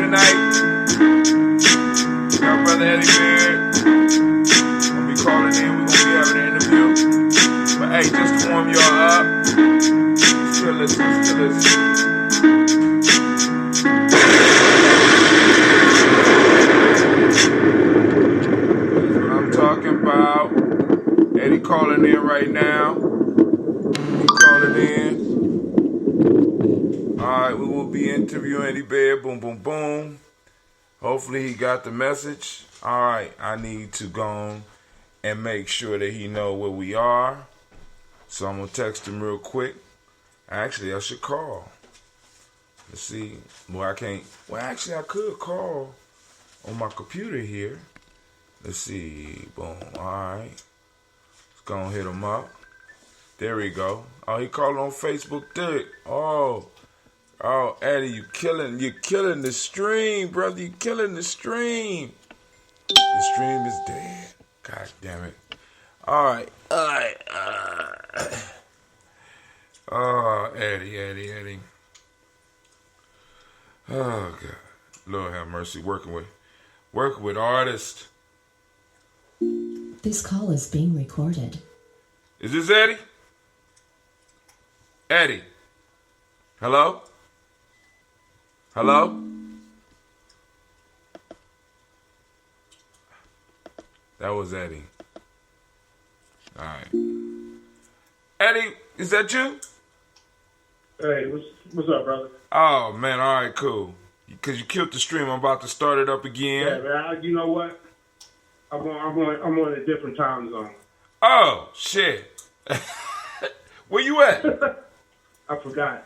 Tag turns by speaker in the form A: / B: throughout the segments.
A: tonight. We got Brother Eddie Bayard. Gonna be calling in. We're gonna be having an interview. But hey, just to warm y'all up, still listen. That's what I'm talking about. Eddie calling in right now. He calling in. Alright, we will be interviewing Eddie Bayard. Boom, boom, boom. Hopefully he got the message. Alright, I need to go on and make sure that he know where we are. So I'm going to text him real quick. Actually, I should call. Let's see. Well, I can't. Well, actually, I could call on my computer here. Let's see. Boom. Alright. Let's go and hit him up. There we go. Oh, he called on Facebook. Dude. Oh, Eddie, you're killing the stream, brother. You're killing the stream. The stream is dead. God damn it. All right. Oh, Eddie. Oh, God. Lord have mercy. Working with artists.
B: This call is being recorded.
A: Is this Eddie? Eddie. Hello? Hello? That was Eddie. All right. Eddie, is that you?
C: Hey, what's up, brother?
A: Oh, man, all right, cool. Because you killed the stream. I'm about to start it up again.
C: Yeah, man, you know what? I'm on a different time zone.
A: Oh, shit. Where you at?
C: I forgot.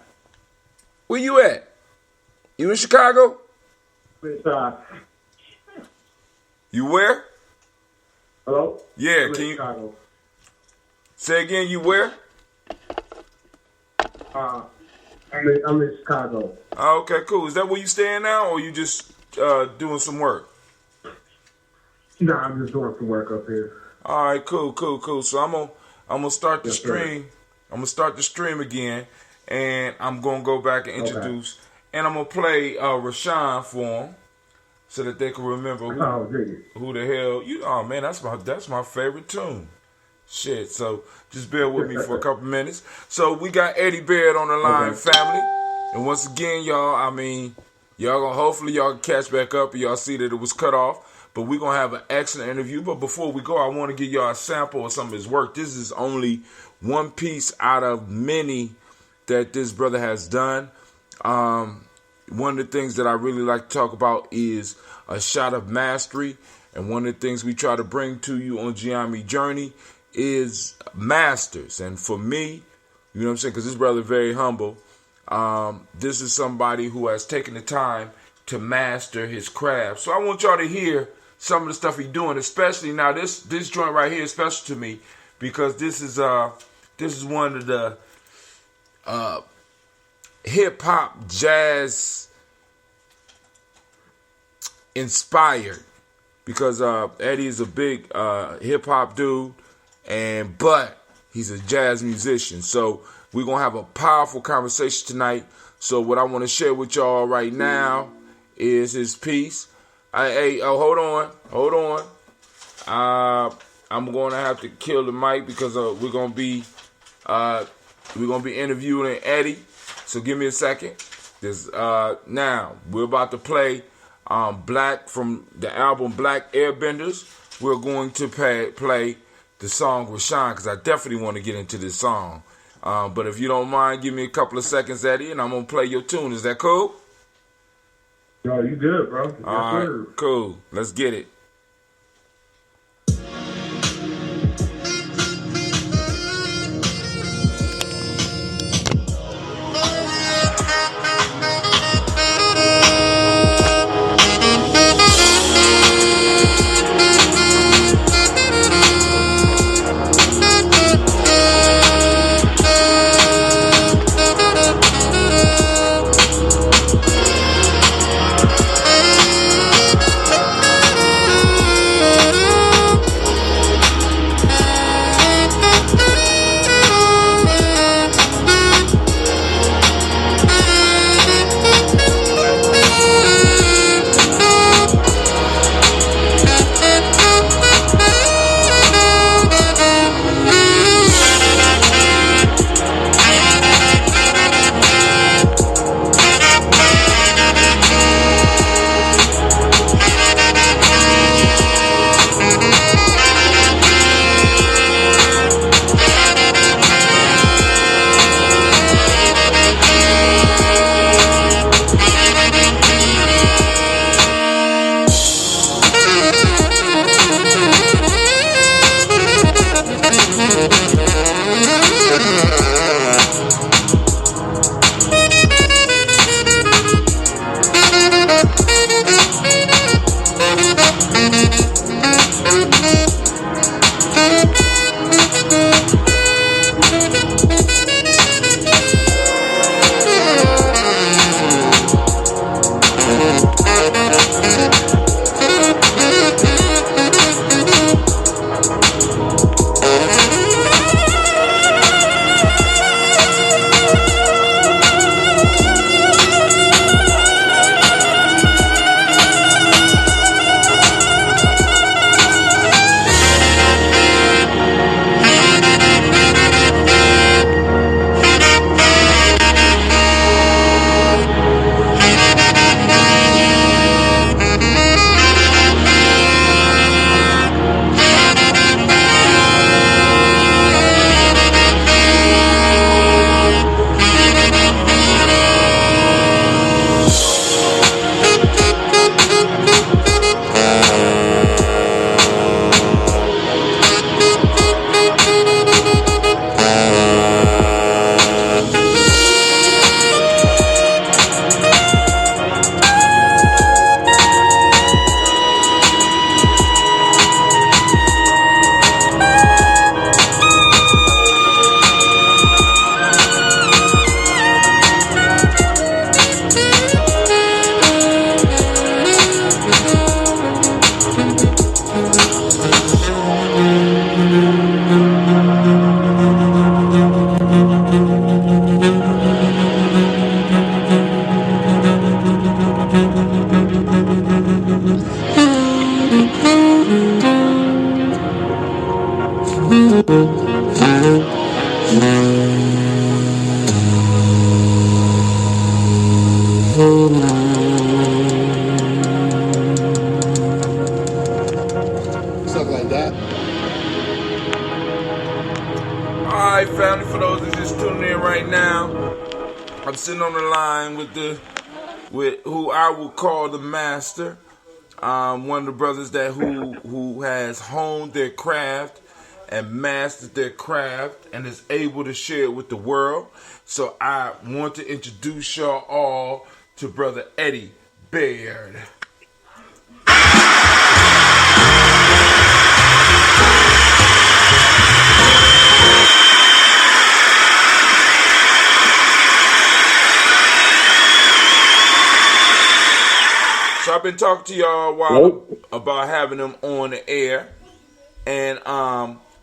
A: Where you at? You in Chicago?
C: It's,
A: You where?
C: hello?
A: Yeah,
C: I'm
A: can
C: in
A: you
C: Chicago.
A: say again? You where?
C: I'm in Chicago.
A: Oh, okay, cool. Is that where you staying now, or you just doing some work?
C: No, I'm just doing some work up here.
A: All right, cool. So I'm gonna start the
C: Yes,
A: stream. I'm gonna start the stream again, and I'm gonna go back and introduce, and I'm gonna play Rashawn for them, so that they can remember who the hell you. Oh man, that's my favorite tune. Shit. So just bear with me for a couple minutes. So we got Eddie Bayard on the line, family, and once again, y'all. I mean, hopefully y'all can catch back up, and y'all see that it was cut off. But we're going to have an excellent interview. But before we go, I want to give y'all a sample of some of his work. This is only one piece out of many that this brother has done. One of the things that I really like to talk about is a shot of mastery. And one of the things we try to bring to you on Gye-Nyame Journey is masters. And for me, you know what I'm saying, because this brother is very humble. This is somebody who has taken the time to master his craft. So I want y'all to hear some of the stuff he's doing, especially now this joint right here is special to me because this is one of the hip hop jazz inspired, because Eddie is a big hip hop dude, but he's a jazz musician. So we're gonna have a powerful conversation tonight. So what I want to share with y'all right now is his piece. Hold on. I'm going to have to kill the mic because we're going to be interviewing Eddie. So give me a second. Now we're about to play Black from the album Black Airbenders. We're going to play the song Rashawn because I definitely want to get into this song. But if you don't mind, give me a couple of seconds, Eddie, and I'm going to play your tune. Is that cool?
C: Yo, you good, bro. Yes,
A: all right,
C: sir.
A: Cool. Let's get it. just tuning in right now, I'm sitting on the line with who I would call the master. One of the brothers that who has honed their craft and mastered their craft and is able to share it with the world. So I want to introduce y'all all to Brother Eddie Bayard. So I've been talking to y'all a while about having them on the air and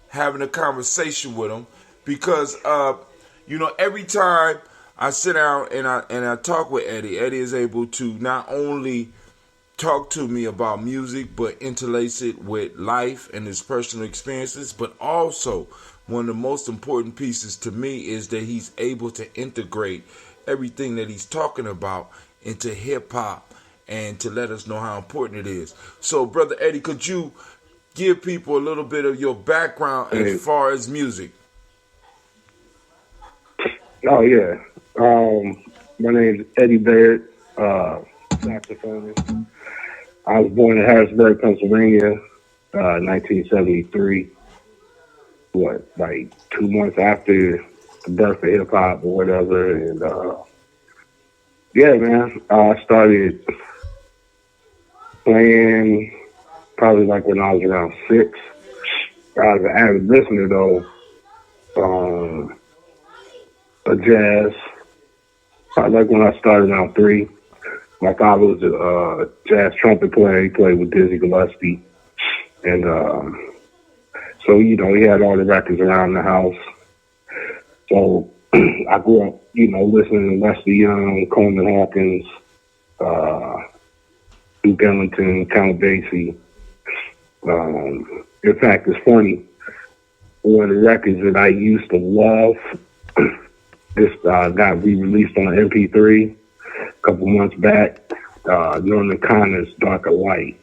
A: having a conversation with them because every time I sit down and I talk with Eddie is able to not only talk to me about music but interlace it with life and his personal experiences, but also one of the most important pieces to me is that he's able to integrate everything that he's talking about into hip hop and to let us know how important it is. So, Brother Eddie, could you give people a little bit of your background as far as music?
D: Oh, yeah. My name is Eddie Bayard, saxophonist. I was born in Harrisburg, Pennsylvania, 1973. Like 2 months after the birth of hip-hop or whatever. And, yeah, man, I started playing probably like when I was around 6. I was an avid listener though, of jazz. Probably like when I started around 3. My father was a jazz trumpet player. He played with Dizzy Gillespie. And so, he had all the records around the house. So I grew up, listening to Lester Young, Coleman Hawkins, Duke Ellington, Count Basie. In fact, it's funny. One of the records that I used to love, this got re-released on MP3 a couple months back. Norman Connor's "Darker Light."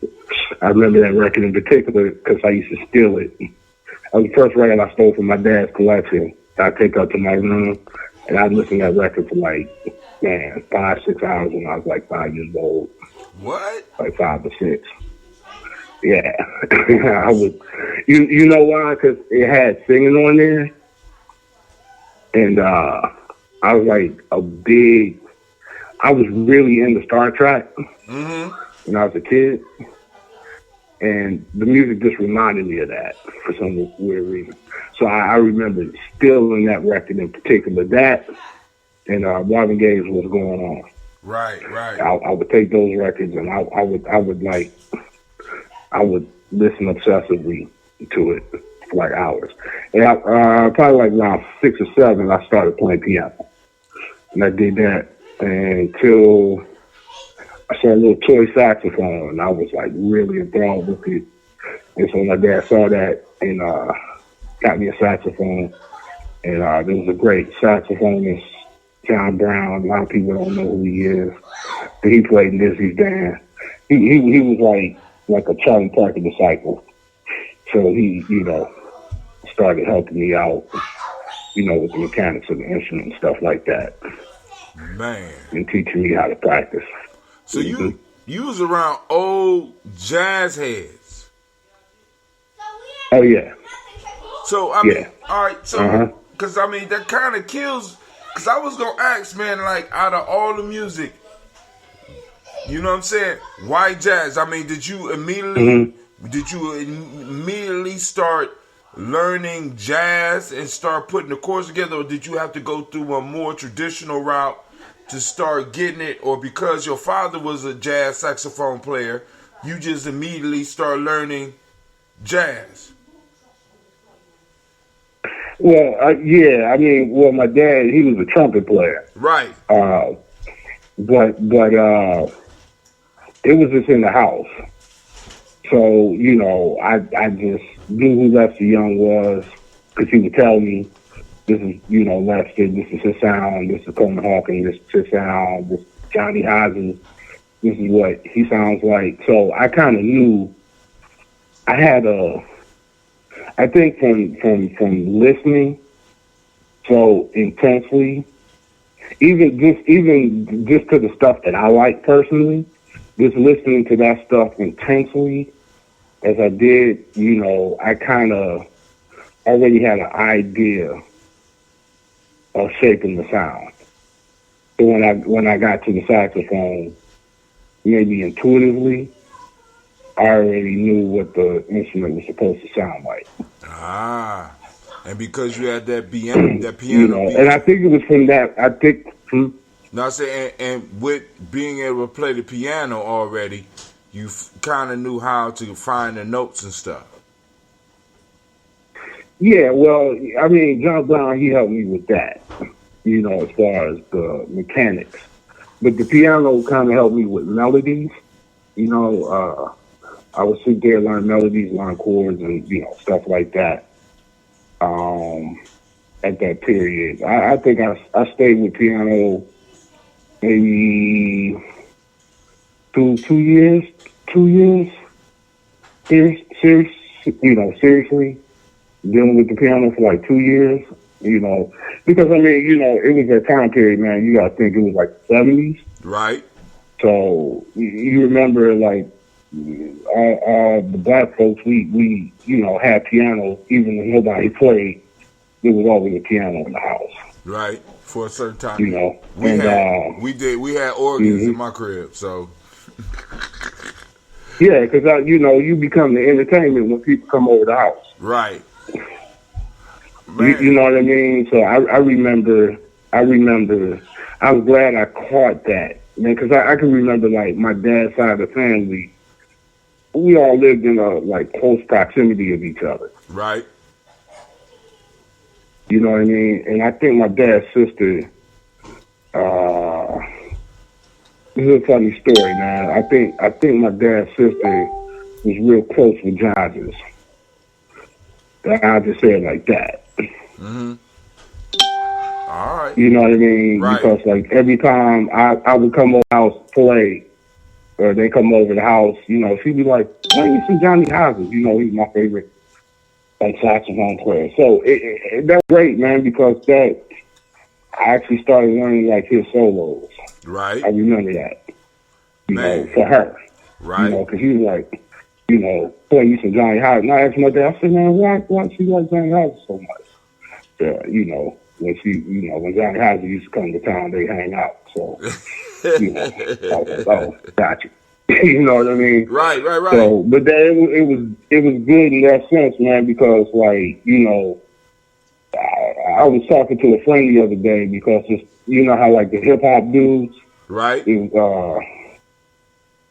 D: I remember that record in particular because I used to steal it. That was the first record I stole from my dad's collection. I'd take up to my room and I'd listen to that record for 5-6 hours when I was like 5 years old.
A: What? Like
D: 5 or 6. Yeah. I would. You know why? Because it had singing on there. And I was like I was really into Star Trek when I was a kid. And the music just reminded me of that for some weird reason. So I remember stealing that record in particular, that and Marvin Gaye's "What's Going On."
A: Right.
D: I would take those records and I would listen obsessively to it for like hours. And probably like around 6 or 7, I started playing piano, and I did that until I saw a little toy saxophone, and I was like really enthralled with it. And so my dad saw that and got me a saxophone. And there was a great saxophonist, John Brown. A lot of people don't know who he is, but he played in Dizzy's band. He was like a Charlie Parker disciple. So he, started helping me out, with the mechanics of the instrument and stuff like that.
A: Man.
D: And teaching me how to practice.
A: So you was around old jazz heads.
D: Oh yeah.
A: So I mean, all right. So because that kind of kills. Because I was gonna ask, man, like out of all the music, you know what I'm saying? Why jazz? I mean, did you immediately start learning jazz and start putting the chords together, or did you have to go through a more traditional route to start getting it, or because your father was a jazz saxophone player, you just immediately start learning jazz?
D: Well, my dad, he was a trumpet player.
A: Right.
D: But it was just in the house. So, I just knew who Lester Young was because he would tell me, this is, Lester, this is his sound, this is Coleman Hawkins, this is his sound, this is Johnny Hodges, this is what he sounds like. So I kind of knew I had I think from listening so intensely. Even just to the stuff that I like personally, just listening to that stuff intensely as I did, I kind of already had an idea of shaping the sound. So when I got to the saxophone, maybe intuitively, I already knew what the instrument was supposed to sound like.
A: Ah, and because you had that piano, beat,
D: and I think it was from that. I think.
A: Now, I say, and with being able to play the piano already, you kind of knew how to find the notes and stuff.
D: Yeah, well, I mean, John Brown, he helped me with that, as far as the mechanics. But the piano kind of helped me with melodies. I would sit there, learn melodies, learn chords, and, stuff like that. At that period, I think I stayed with piano maybe two years, seriously dealing with the piano for like 2 years, because I mean, it was a time period, man. You gotta think it was like the 70s,
A: right?
D: So you remember, like, the black folks, we had piano even when nobody played. There was always a piano in the house,
A: right? For a certain time,
D: we
A: had organs in my crib, so
D: yeah, because you become the entertainment when people come over the house,
A: right?
D: You know what I mean? So I remember. I was glad I caught that, man, because I can remember, like, my dad's side of the family. We all lived in a close proximity of each other,
A: right?
D: You know what I mean? And I think my dad's sister, this is a funny story, man. I think my dad's sister was real close with Johns's. I'll just say it like that.
A: Mm-hmm. All right.
D: You know what I mean?
A: Right.
D: Because, like, every time I would come over the house to play, or they come over the house, she'd be like, "Why you see Johnny Houses?" He's my favorite saxophone player. So that's great, man, because I actually started learning his solos.
A: Right.
D: I remember that. For her.
A: Right.
D: Because he was like, play you some Johnny Houses. And I asked my dad, I said, man, why she like Johnny Houses so much? When Johnny Houses used to come to town, they hang out. So, I was like, oh, gotcha. You know what I mean?
A: Right.
D: So, but then it was good in that sense, man, because, like, I was talking to a friend the other day because it's, how, like, the hip hop dudes,
A: right,
D: is going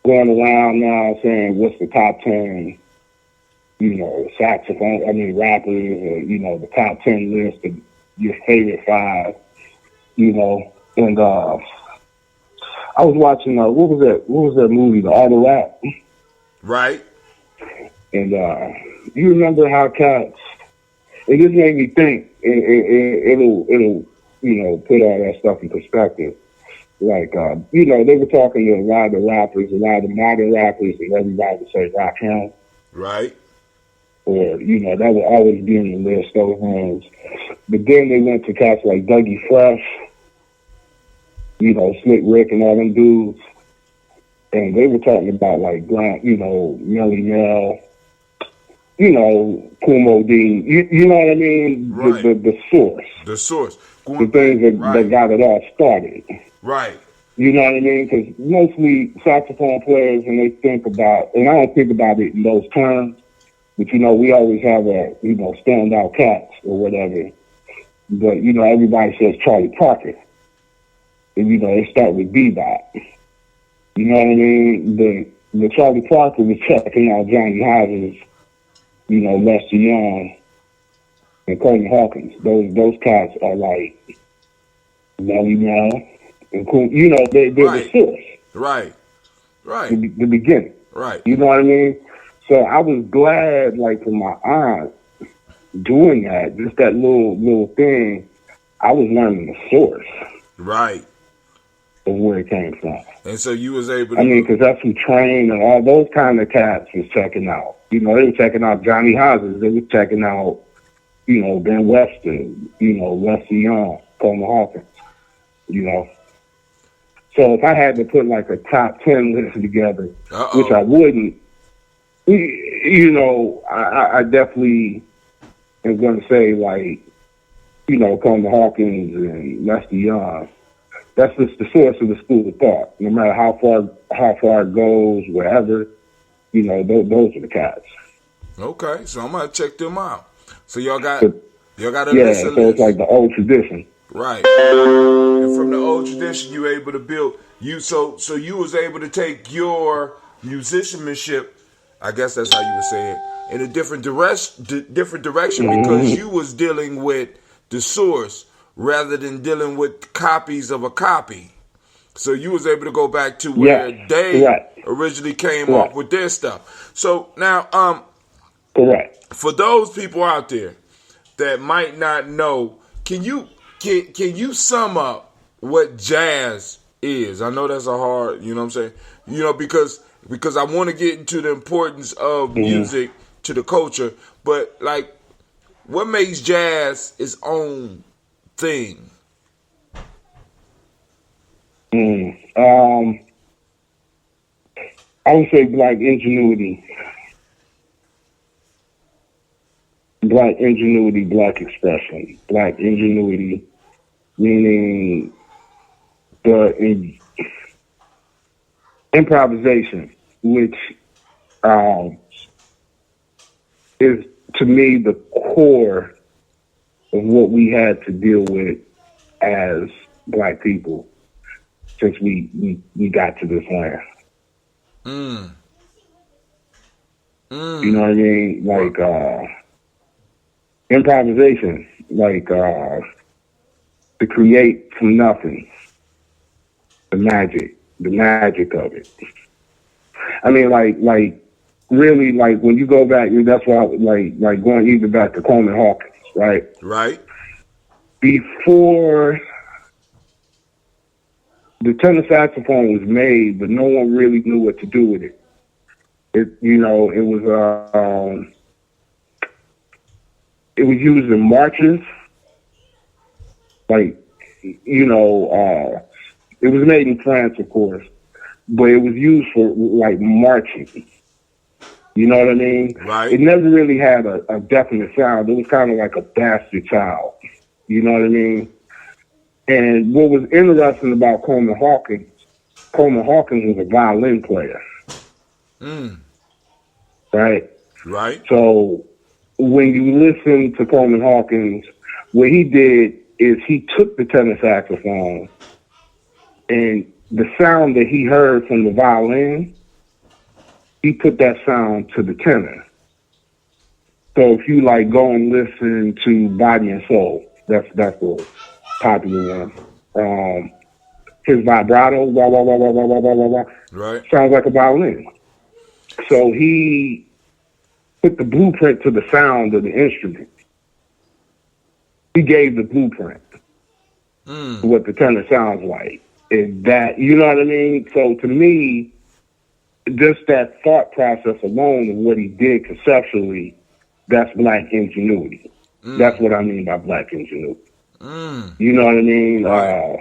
D: around now saying what's the top 10, rappers, or, the top 10 list of your favorite 5, and I was watching, what was that movie, The Art of Rap?
A: right.
D: And you remember how cats, it just made me think, it'll put all that stuff in perspective. Like, they were talking to a lot of the rappers, a lot of the modern rappers, and everybody would say Rakim.
A: Right.
D: Or, that would always be in the list, those names. But then they went to cats like Dougie Fresh, Slick Rick and all them dudes. And they were talking about, like, Grant, Melly Mel, Kumo D. You know what I mean?
A: Right.
D: The source.
A: The source.
D: The things that got it all started.
A: Right.
D: You know what I mean? Because mostly saxophone players, when they think about, and I don't think about it in those terms, but, we always have standout cats or whatever. But, everybody says Charlie Parker. And, they start with bebop. You know what I mean? The Charlie Parker was checking out Johnny Houses, Lester Young, and Coleman Hawkins. Those cats are like Melly Mel and cool. They're the source.
A: Right.
D: The beginning.
A: Right.
D: You know what I mean? So I was glad, like, for my aunt doing that, just that little thing, I was learning the source.
A: Right.
D: Of where it came from.
A: And so you was able to...
D: I mean, because that's who Train and all those kind of cats was checking out. They were checking out Johnny Houses. They were checking out, Ben Weston, Leslie Young, Coleman Hawkins, So if I had to put like a top 10 list together, which I wouldn't, I definitely am going to say like, Coleman Hawkins and Leslie Young. That's just the source of the school of thought. No matter how far it goes, wherever, those are the cats.
A: Okay, so I'm gonna check them out. So y'all got a list.
D: Yeah, so it's like the old tradition.
A: Right. And from the old tradition, you were able to build so you was able to take your musicianship, I guess that's how you would say it, in a different direction because you was dealing with the source rather than dealing with copies of a copy. So you was able to go back to where they originally came off with their stuff. So now, for those people out there that might not know, can you sum up what jazz is? I know that's a hard, you know what I'm saying? Because I want to get into the importance of music to the culture, but like, what makes jazz its own thing?
D: I would say black ingenuity, black expression, black ingenuity, meaning the improvisation, which is to me the core of what we had to deal with as black people since we got to this land. You know what I mean? Like improvisation, like to create from nothing. The magic of it. I mean, like really, like when you go back, that's why, like going even back to Coleman Hawkins, right?
A: Right.
D: Before the tenor saxophone was made, but no one really knew what to do with it. It was used in marches, like it was made in France, of course, but it was used for like marching. You know what I mean?
A: Right.
D: It never really had a definite sound. It was kind of like a bastard child. You know what I mean? And what was interesting about Coleman Hawkins was a violin player. Right?
A: Right.
D: So when you listen to Coleman Hawkins, what he did is he took the tenor saxophone and the sound that he heard from the violin, he put that sound to the tenor. So if you like go and listen to Body and Soul, that's the popular one. His vibrato, wah, wah, wah, wah, wah, wah, wah, wah,
A: right,
D: sounds like a violin. So he put the blueprint to the sound of the instrument. He gave the blueprint to what the tenor sounds like. And that, you know what I mean? So to me, just that thought process alone of what he did conceptually, that's black ingenuity. That's what I mean by black ingenuity. You know what I mean?
A: Right.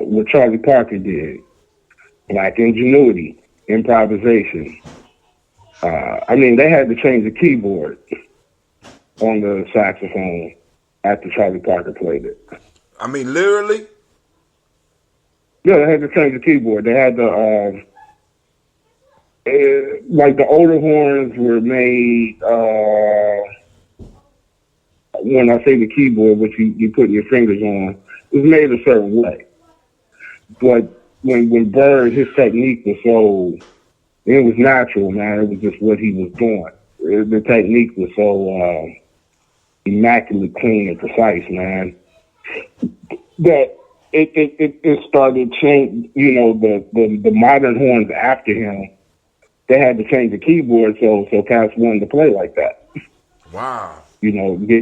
D: What Charlie Parker did, black ingenuity, improvisation. They had to change the keyboard on the saxophone after Charlie Parker played it.
A: I mean, literally?
D: Yeah, they had to change the keyboard. They had to, like the older horns were made, when I say the keyboard, which you put your fingers on, it was made a certain way. But when Bird, his technique was it was natural, man. It was just what he was doing. The technique was so immaculate, clean, and precise, man, that it started change. The modern horns after him, they had to change the keyboard so cats wanted to play like that.
A: Wow.
D: Give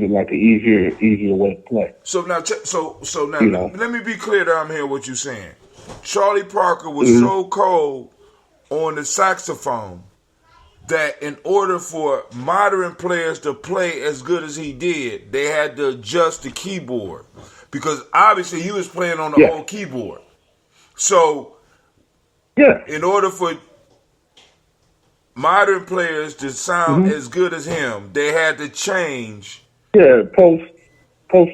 D: it like an easier way to play.
A: So now, let me be clear that I'm hearing what you're saying. Charlie Parker was so cold on the saxophone that in order for modern players to play as good as he did, they had to adjust the keyboard. Because obviously he was playing on the old keyboard. So, in order for modern players to sound as good as him, they had to change.
D: Yeah, post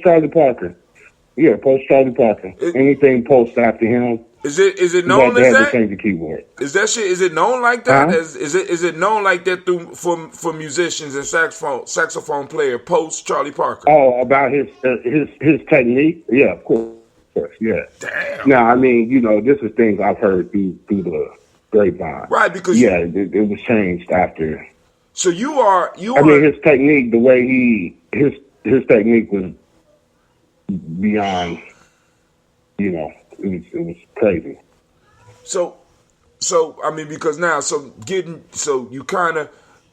D: Charlie Parker. Yeah, post Charlie Parker. Anything post after him.
A: Is it known as that?
D: To change the keyboard.
A: Is that shit? Is it known like that? Is it known like that for musicians and saxophone player post Charlie Parker?
D: Oh, about his technique? Yeah, of course. Yeah.
A: Damn.
D: Now, I mean, this is things I've heard through the grapevine.
A: Right, because
D: it was changed after.
A: So you are.
D: I mean, his technique, the way his technique was beyond. It was crazy.
A: So I mean, because now, so you kind of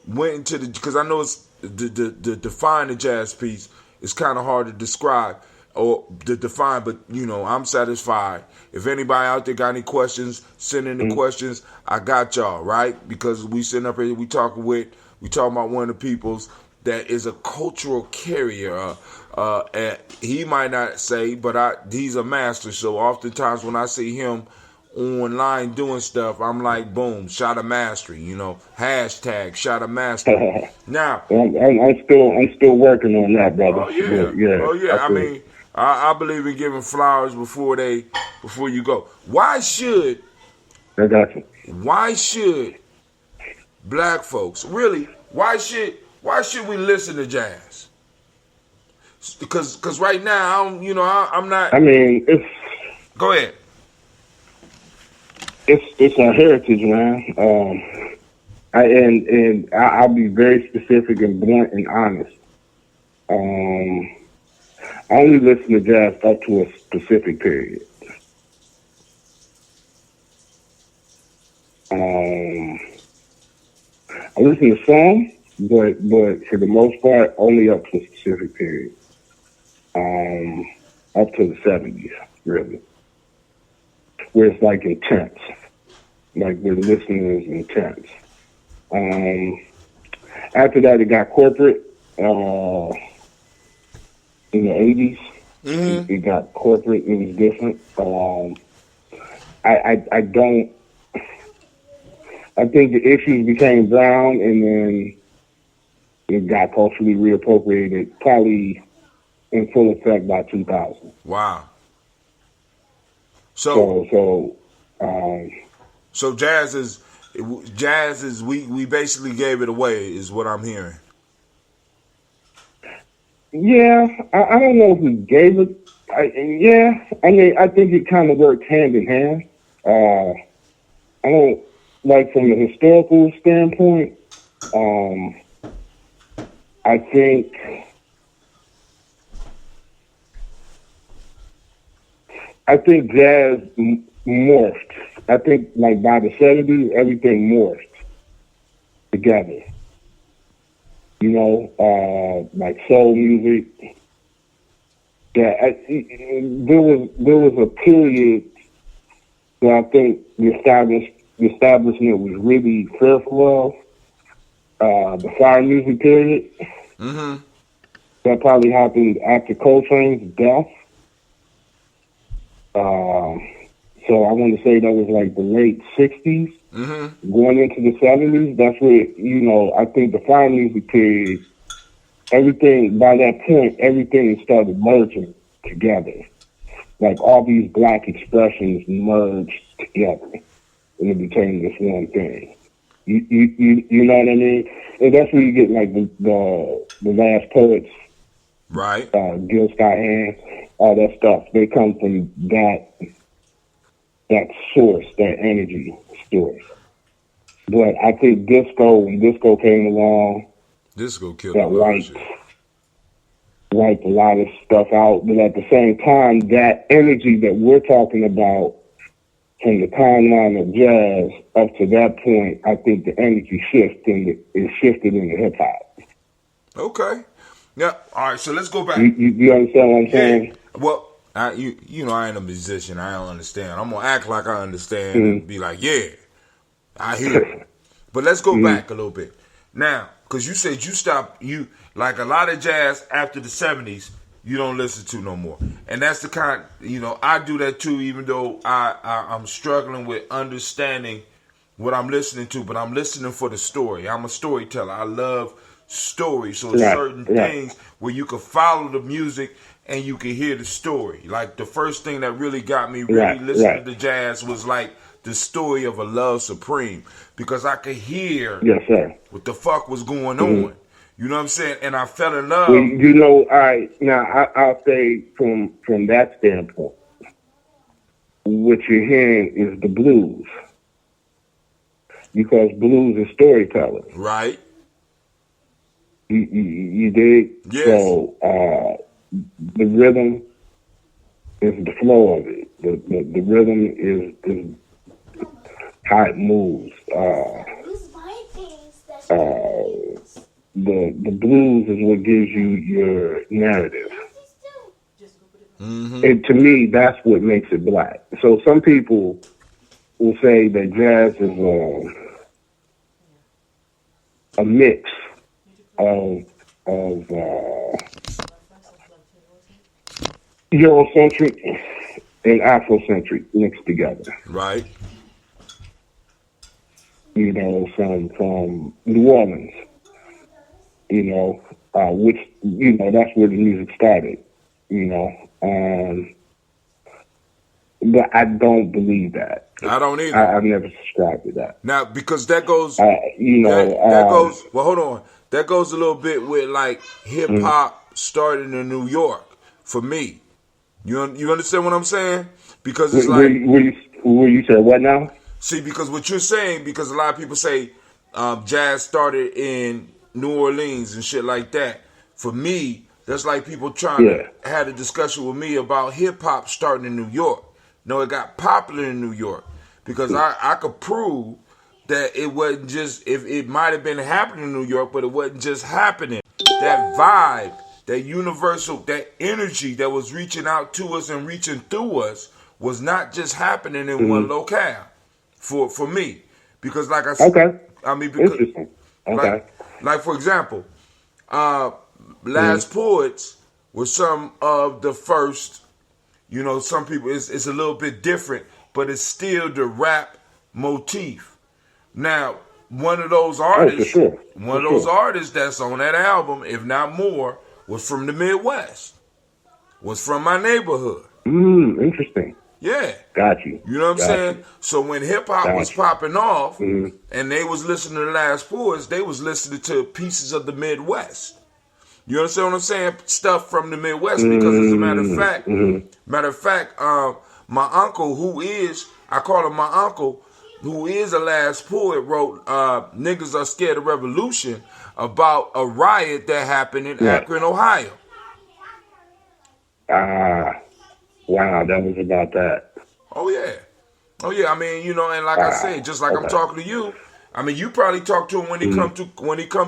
A: went into because I know it's the define the jazz piece is kind of hard to describe or to define, but I'm satisfied. If anybody out there got any questions, send in the questions. I got y'all, right? Because we sitting up here, we talking about one of the peoples that is a cultural carrier. And he might not say, but he's a master. So oftentimes when I see him online doing stuff, I'm like, boom, shot of mastery. Hashtag shot of mastery. Now,
D: I'm still working on that, brother.
A: Oh yeah,
D: but,
A: oh yeah. I mean, I believe in giving flowers before you go.
D: I got you.
A: Why should black folks really? Why should we listen to jazz? Because right now, I'm not.
D: I mean,
A: Go ahead.
D: It's our heritage, man. I'll be very specific and blunt and honest. I only listen to jazz up to a specific period. I listen to some, but for the most part, only up to a specific period. Up to the 70s, really. Where it's like intense. Like where the listening is intense. After that, it got corporate. In the 80s, it got corporate. It was different. I think the issues became brown, and then it got culturally reappropriated, probably in full effect by 2000.
A: Wow.
D: So
A: jazz is we basically gave it away, is what I'm hearing.
D: Yeah, I don't know if we gave it. I think it kind of worked hand in hand. I don't like from the historical standpoint. I think jazz morphed. I think like by the 70s, everything morphed together. Like soul music. There was a period that I think the establishment was really fearful of. The fire music period.
A: Mm-hmm.
D: That probably happened after Coltrane's death. So I want to say that was like the late 60s, going into the 70s. That's where, I think the fire music period, everything, by that point, everything started merging together. Like all these black expressions merged together, and it became this one thing. You know what I mean? And that's where you get like the last poets,
A: right?
D: Gil Scott-Heron, all that stuff. They come from that source, that energy source. But I think when disco came along,
A: disco killed
D: that wiped a lot of stuff out. But at the same time, that energy that we're talking about from the timeline of jazz up to that point, I think the energy shifted into hip hop.
A: Okay. Yeah. All right. So let's go back.
D: You understand what I'm saying?
A: Well, I ain't a musician. I don't understand. I'm gonna act like I understand and be like, yeah, I hear it. But let's go back a little bit. Now, because you said you stopped, like a lot of jazz after the 70s, you don't listen to no more. And that's the kind, I do that too, even though I'm struggling with understanding what I'm listening to, but I'm listening for the story. I'm a storyteller. I love stories. So certain things where you can follow the music and you can hear the story. Like the first thing that really got me really listening to jazz was like the story of a Love Supreme, because I could hear what the fuck was going on. You know what I'm saying? And I fell in love.
D: Well, all right. Now I'll say from that standpoint, what you're hearing is the blues, because blues is storytelling.
A: Right.
D: You dig?
A: Yes.
D: So the rhythm is the flow of it. The rhythm is how it moves. The blues is what gives you your narrative. And to me, that's what makes it black. So some people will say that jazz is a mix of Eurocentric and Afrocentric mixed together.
A: Right.
D: From New Orleans, which, that's where the music started, but I don't believe that.
A: I don't either.
D: I've never subscribed to that.
A: Now, because that goes,
D: that
A: goes, well, hold on. That goes a little bit with like hip hop starting in New York for me. You understand what I'm saying? Because it's like,
D: where you said what now?
A: See, because what you're saying, because a lot of people say jazz started in New Orleans and shit like that. For me, that's like people trying to have a discussion with me about hip hop starting in New York. No, it got popular in New York because I could prove that it wasn't just, if it might have been happening in New York, but it wasn't just happening. That vibe, that universal, that energy that was reaching out to us and reaching through us was not just happening in one locale. For me, because like I said, I mean, because like for example, Last Poets were some of the first. Some people it's a little bit different, but it's still the rap motif. Now, one of those artists, artists that's on that album, if not more, was from the Midwest, was from my neighborhood.
D: Interesting.
A: Yeah.
D: Got you.
A: You know what I'm saying? So when hip hop was popping off and they was listening to the Last Poets, they was listening to pieces of the Midwest. You understand what I'm saying? Stuff from the Midwest, because as a matter of fact, my uncle, I call him my uncle, who is a Last Poet, wrote Niggas Are Scared of Revolution, about a riot that happened in Akron, Ohio.
D: Wow, that was about that.
A: Oh yeah. I mean, and like I said, just like I'm talking to you, I mean, you probably talk to him when he come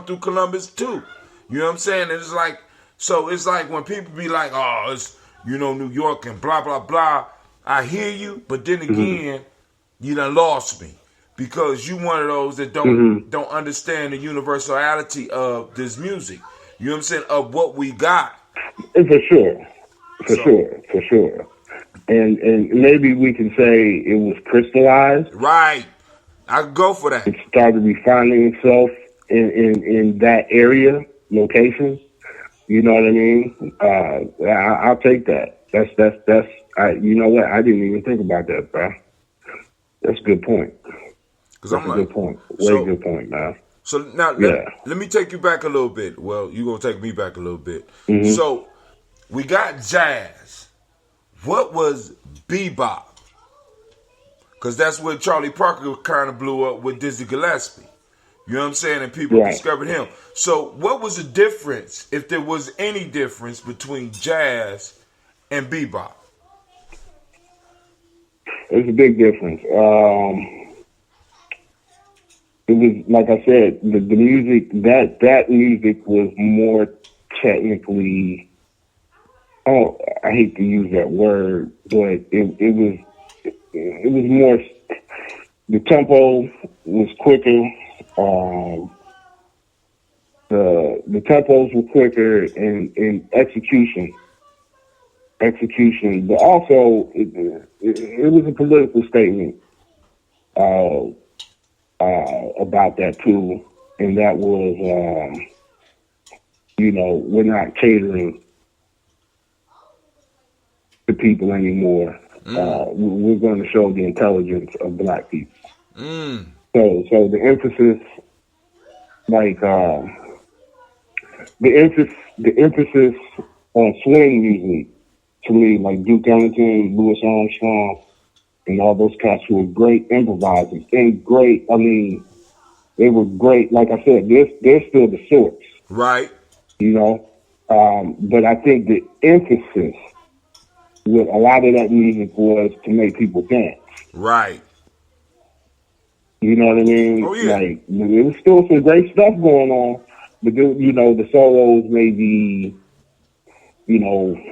A: through Columbus too. You know what I'm saying? And it's like, so it's like when people be like, oh, it's New York and blah blah blah. I hear you, but then again, you done lost me, because you one of those that don't understand the universality of this music. You know what I'm saying? Of what we got.
D: For sure. And maybe we can say it was crystallized.
A: Right. I could go for that.
D: It started refining itself in that area, location. You know what I mean? I'll take that. That's you know what? I didn't even think about that, bro. That's a good point. That's a good point. Good point, man.
A: So now let me take you back a little bit. Well, you're going to take me back a little bit. So we got jazz. What was bebop? Because that's where Charlie Parker kind of blew up with Dizzy Gillespie. You know what I'm saying? And people discovered him. So what was the difference, if there was any difference, between jazz and bebop?
D: There's a big difference. It was, like I said, the music, that music was more technically, I hate to use that word, but it was more, the tempo was quicker, The tempos were quicker in execution, but also it was a political statement about that too, and that was we're not catering to people anymore. We're going to show the intelligence of Black people. So the emphasis, like the emphasis on swing music, to me, like Duke Ellington, Louis Armstrong, and all those cats who were great improvisers and great. I mean, they were great. Like I said, they're still the source,
A: Right.
D: But I think the emphasis with a lot of that music was to make people dance.
A: Right.
D: You know what I mean?
A: Oh, yeah.
D: Like, there was still some great stuff going on, but the solos maybe,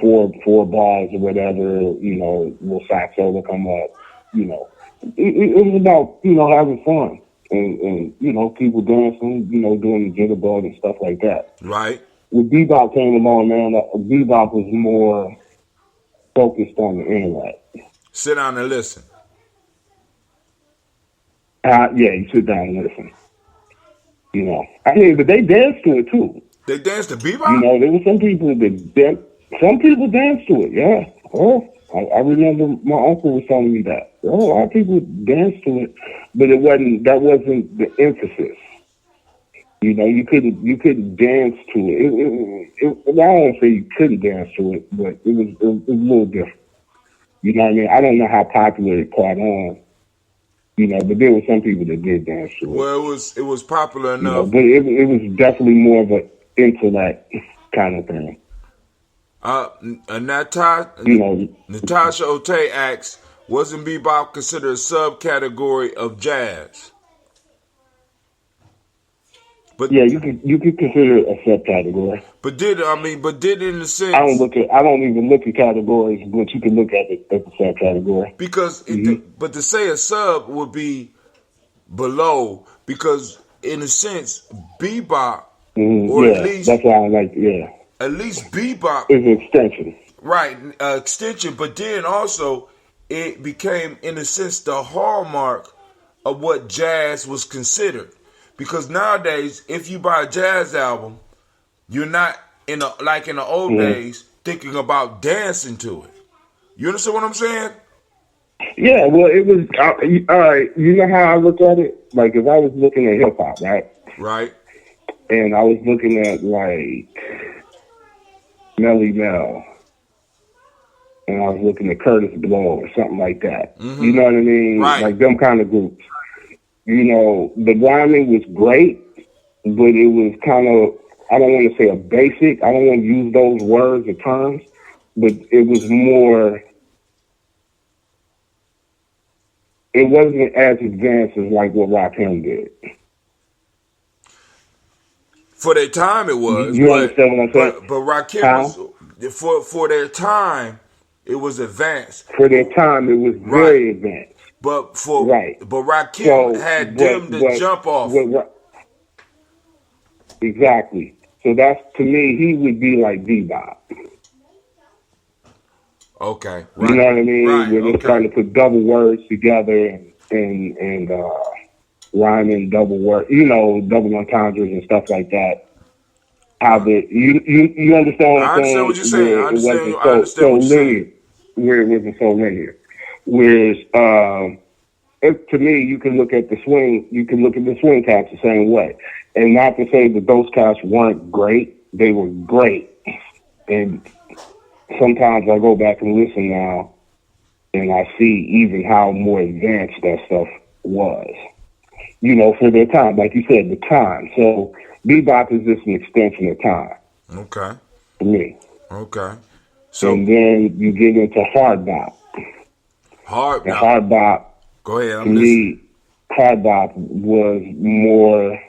D: four bars or whatever, little sax solo come up, it was about, having fun and people dancing, doing the jitterbug and stuff like that.
A: Right.
D: When bebop came along, man, bebop was more focused on the internet.
A: Sit down and listen.
D: Yeah, you sit down and listen. I mean, but they danced to it too.
A: They danced to bebop?
D: There were some people that some people danced to it. Yeah. Oh, I remember my uncle was telling me that. Oh, a lot of people danced to it, but that wasn't the emphasis. You couldn't dance to it. I don't say you couldn't dance to it, but it was a little different. You know what I mean? I don't know how popular it caught on. But there were some people that did dance to it.
A: Well, it was popular enough.
D: But it was definitely more of an intellect kind of thing.
A: Natasha Ote asks, wasn't bebop considered a subcategory of jazz? But
D: yeah, you could consider it a subcategory.
A: But did in the sense
D: I don't even look at categories, but you can look at it as a subcategory.
A: Because but to say a sub would be below, because in a sense bebop or
D: yeah,
A: at least
D: that's why I like
A: at least bebop
D: is an extension.
A: Right, extension, but then also it became in a sense the hallmark of what jazz was considered. Because nowadays, if you buy a jazz album, you're not like in the old days thinking about dancing to it. You understand what I'm saying?
D: Yeah, well, it was all right. You know how I look at it? Like if I was looking at hip hop, right?
A: Right.
D: And I was looking at like Melly Mel, and I was looking at Curtis Blow or something like that. Mm-hmm. You know what I mean?
A: Right.
D: Like them kind of groups. The rhyming was great, but it was kind of, I don't want to say a basic, I don't want to use those words or terms, but it was more, it wasn't as advanced as like what Rakim did.
A: For their time it was.
D: You understand what I'm saying?
A: But Rakim was, for their time, it was advanced.
D: For their time, it was very advanced.
A: But Rakim had them to jump off.
D: Exactly. So that's, to me, he would be like bebop.
A: Okay.
D: Right. You know what I mean?
A: Right.
D: We're just trying to put double words together and rhyming double words, double entendres and stuff like that. You understand what I'm saying?
A: I understand what you're saying. I understand
D: so
A: what you're saying.
D: Where it wasn't so linear. Whereas, to me, you can look at the swing cats the same way. And not to say that those cats weren't great. They were great. And sometimes I go back and listen now, and I see even how more advanced that stuff was. For their time. Like you said, the time. So bebop is just an extension of time.
A: Okay.
D: For me.
A: Okay. So,
D: and then you get into hard bop.
A: Hard
D: bop.
A: Go ahead.
D: To me, hard bop was more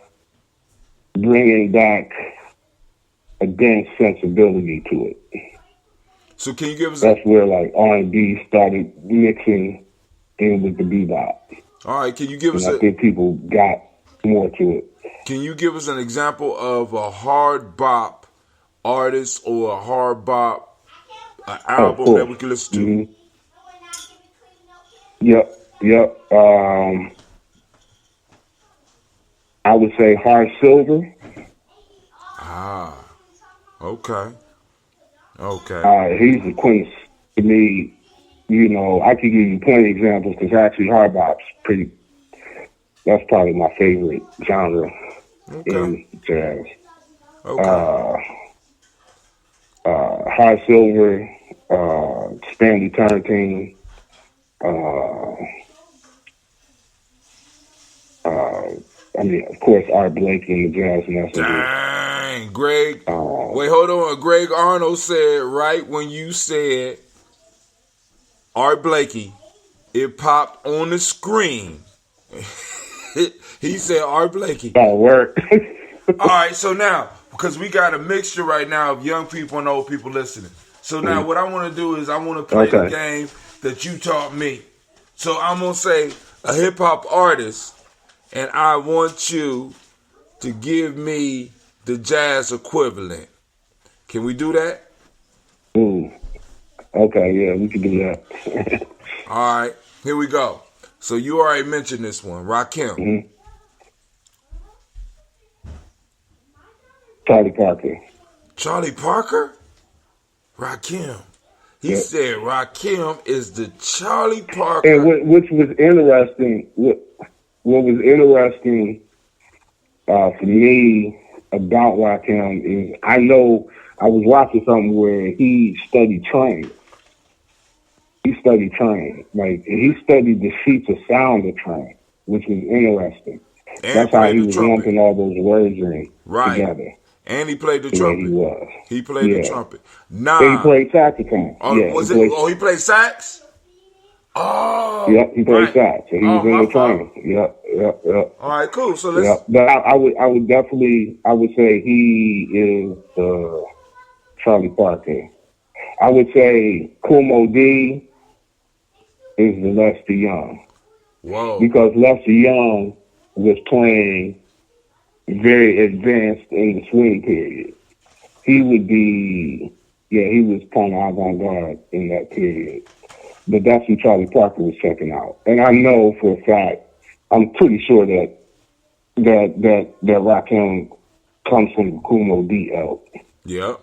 D: bringing back a dance sensibility to it.
A: So can you give us?
D: That's where like R&B started mixing in with the bebop.
A: All right. Can you give us?
D: I think people got more to it.
A: Can you give us an example of a hard bop artist or a hard bop album that we can listen to?
D: Mm-hmm. Yep. I would say Hard Silver.
A: Ah, okay.
D: He's the queen to me. You know, I could give you plenty of examples because actually hard bop's that's probably my favorite genre in jazz.
A: Okay.
D: Hard Silver, Stanley Turrentine, I mean, of course, Art Blakey and the Jazz Messenger.
A: Dang, Greg. Wait, hold on. Greg Arnold said right when you said Art Blakey, it popped on the screen. He said Art Blakey.
D: That'll work.
A: All right, so now, because we got a mixture right now of young people and old people listening. So now what I want to do is I want to play the game that you taught me. So I'm going to say a hip-hop artist, and I want you to give me the jazz equivalent. Can we do that?
D: Ooh. Okay, yeah, we can do that.
A: All right, here we go. So you already mentioned this one, Rakim.
D: Mm-hmm. Charlie Parker.
A: Charlie Parker? Rakim. He said Rakim is the Charlie Parker.
D: And which was interesting, what was interesting for me about Rakim is I know I was watching something where he studied trains. Like, he studied the sheets of sound of train, which was interesting.
A: And
D: that's how he was
A: trumpet.
D: lumping all those words in together.
A: And he played the trumpet.
D: He was.
A: He played the trumpet.
D: He played saxophone.
A: He played sax? Oh.
D: Yep, he played sax. So he was in the train. Yep.
A: All right, cool. So let's.
D: Yep. But I would definitely, I would say he is Charlie Parker. I would say Kumo D is the Lester Young.
A: Whoa.
D: Because Lester Young was playing very advanced in the swing period. He would be, he was kind of avant-garde in that period. But that's what Charlie Parker was checking out. And I know for a fact, I'm pretty sure that Rakim comes from the Kumo D ilk.
A: Yeah.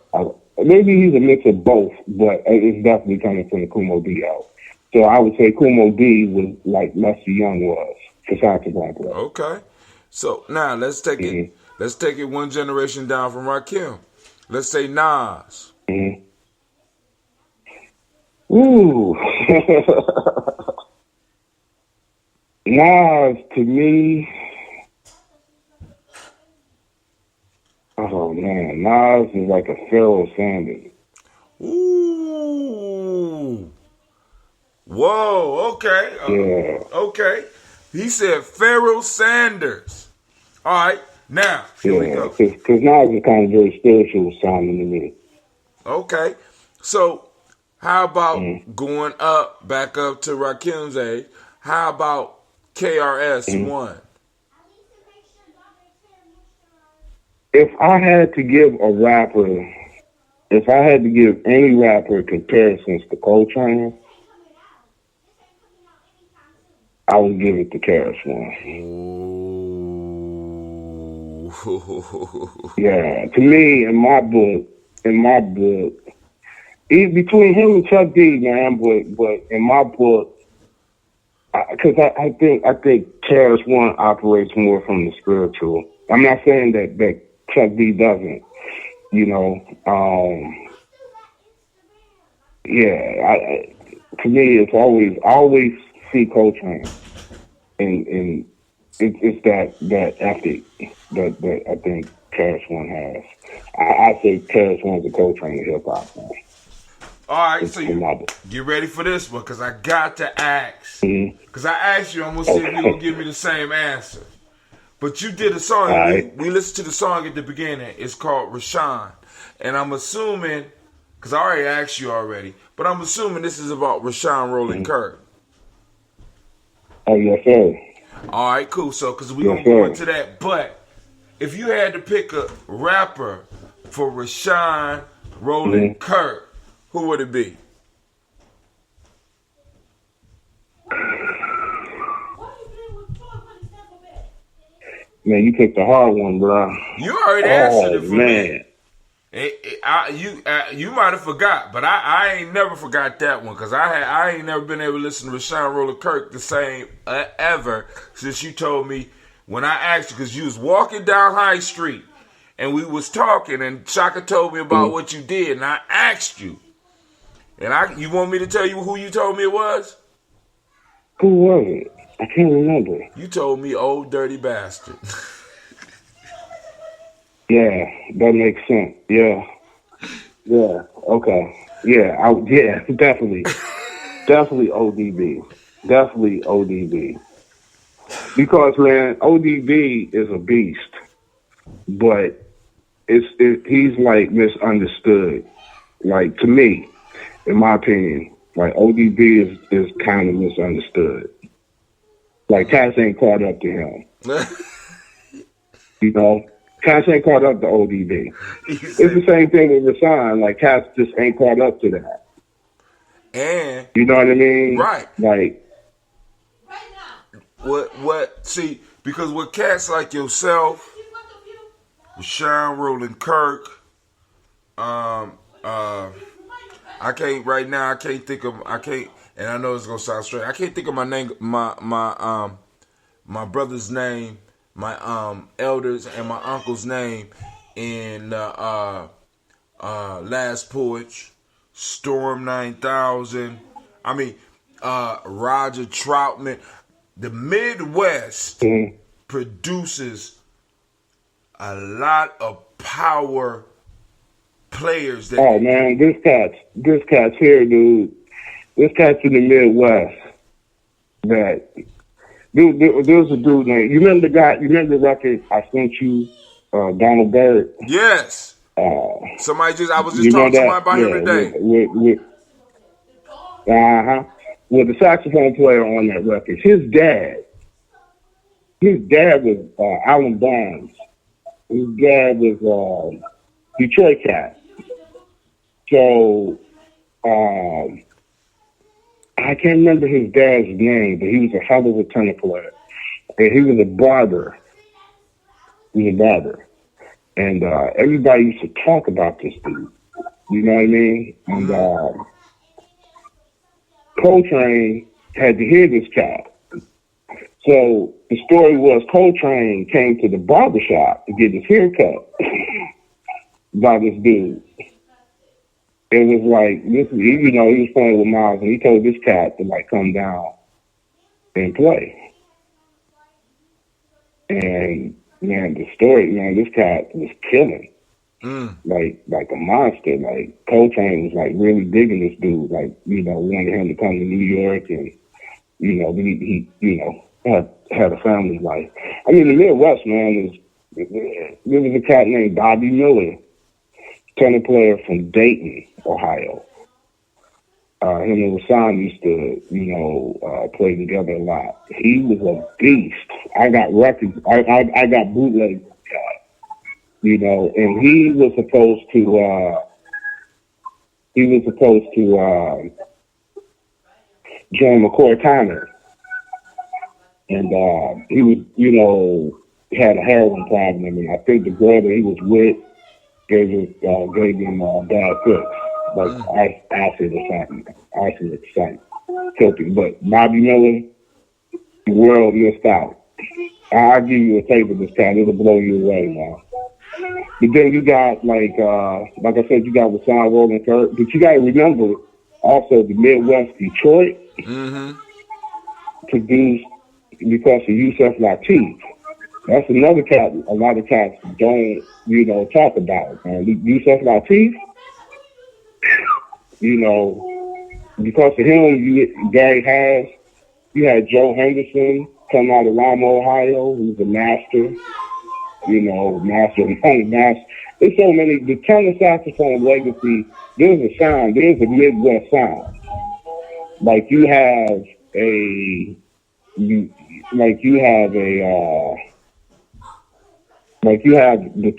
D: Maybe he's a mix of both, but it's definitely coming from the Kumo D ilk. So I would say Kumo D was like Lester Young was for saxophone player.
A: Okay. So now let's take it. Let's take it one generation down from Rakim. Let's say Nas.
D: Mm-hmm. Ooh. Nas, to me, oh man, Nas is like a Pharoah Sanders.
A: Ooh. Whoa, okay. Okay. He said Pharoah Sanders. All right, now, here we go.
D: Because Nas is kind of very spiritual sounding to me.
A: Okay. So, how about going back up to Rakim's age? How about KRS-One?
D: If I had to give any rapper comparisons to Coltrane, I would give it to KRS-One. Yeah, to me, in my book, between him and Chuck D, man, but in my book, because I think KRS-One operates more from the spiritual. I'm not saying that Chuck D doesn't, you know. To me, it's always see Coltrane, and it's that ethic that I think KRS-One has. I say KRS-One's a Coltrane of hip hop.
A: All right, so you get ready for this one, because I got to ask. Because I asked you, I'm going to see if you're going to give me the same answer. But you did a song.
D: Right.
A: We listened to the song at the beginning. It's called Rashawn. And I'm assuming, because I already asked you already, but I'm assuming this is about Rashawn Rolling Kirk.
D: Oh, yes, sir.
A: All right, cool. So, because we're going to go into that. But if you had to pick a rapper for Rashawn Roland Kirk, who would it be?
D: Man, you picked a hard one, bro.
A: You already answered it for
D: me.
A: You might have forgot, but I ain't never forgot that one because I ain't never been able to listen to Rashawn Roland Kirk the same ever since you told me when I asked you, because you was walking down High Street and we was talking and Shaka told me about what you did and I asked you, and you want me to tell you who you told me it was?
D: Who was it? I can't remember.
A: You told me Old Dirty Bastard.
D: Yeah, that makes sense. Yeah. Okay. Yeah. Definitely. Definitely ODB. Definitely ODB. Because man, ODB is a beast, but he's like misunderstood. Like to me, in my opinion, like ODB is kind of misunderstood. Like cats ain't caught up to him. You know? Cats ain't caught up to ODB. It's the same thing with Rashawn. Like, cats just ain't caught up to that.
A: And
D: you know what I mean?
A: Right.
D: Like,
A: see, because with cats like yourself, Rashawn Roland Kirk, I can't right now. I can't, and I know it's gonna sound strange. I can't think of my name, my brother's name, my elders and my uncle's name in Last Porch, Storm 9000. I mean, Roger Troutman. The Midwest produces a lot of power players. That
D: oh man, this cat's here, dude. This cat's in the Midwest. That dude, there was a dude named. You remember the guy? You remember the record I sent you, Donald Byrd?
A: Yes. I was just talking to somebody about him today.
D: With the saxophone player on that record, his dad was Alan Barnes. His dad was Detroit cat. So I can't remember his dad's name, but he was a hell of a tenor player, and he was a barber. And everybody used to talk about this dude. You know what I mean? And Coltrane had to hear this cat. So the story was Coltrane came to the barbershop to get his hair cut by this dude. It was like, he was playing with Miles, and he told this cat to like come down and play. And man, the story, this cat was killing. Like a monster. Like Coltrane was like really digging this dude. Like, wanted him to come to New York, and he had a family life. I mean, the Midwest, man, there was a cat named Bobby Miller, tenor player from Dayton, Ohio. Him and Rashawn used to, play together a lot. He was a beast. I got records. I got bootlegs. And he was supposed to join McCoy Tyner. And he was, had a heroin problem. I mean, I think the girl that he was with gave him bad fix, like acid or something. Acid or something. Filthy. But Bobby Miller, the world missed out. I'll give you a tape of this cat. It'll blow you away, man. But then you got, like I said, you got Rashawn Roland Kirk. But you got to remember also the Midwest Detroit produced because of Yusef Lateef. That's another cat a lot of cats don't, talk about. Yusef Lateef, because of him, Gary Harris, you had Joe Henderson come out of Lima, Ohio, who's a master. Master. There's so many. The tenor saxophone legacy, there's a sound. There's a Midwest sound. Like you have like you have the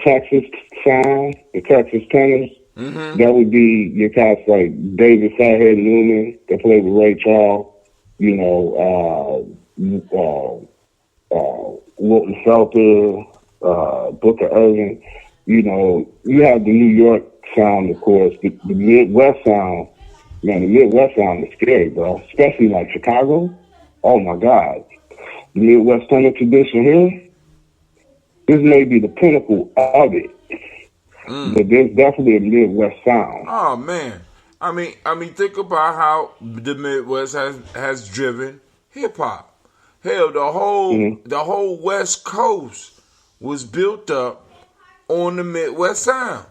D: Texas sound, the Texas tenors.
A: Mm-hmm.
D: That would be your cats like David Fathead Newman that played with Ray Charles. You know, Wilton Felter, Booker Irving. You know, you have the New York sound, of course. The Midwest sound, man, the Midwest sound is scary, bro. Especially like Chicago. Oh my God, the Midwest tenor tradition here. This may be the pinnacle of it. But there's definitely a Midwest sound.
A: Oh man, I mean, think about how the Midwest has driven hip hop. Hell, the whole West Coast was built up on the Midwest sound.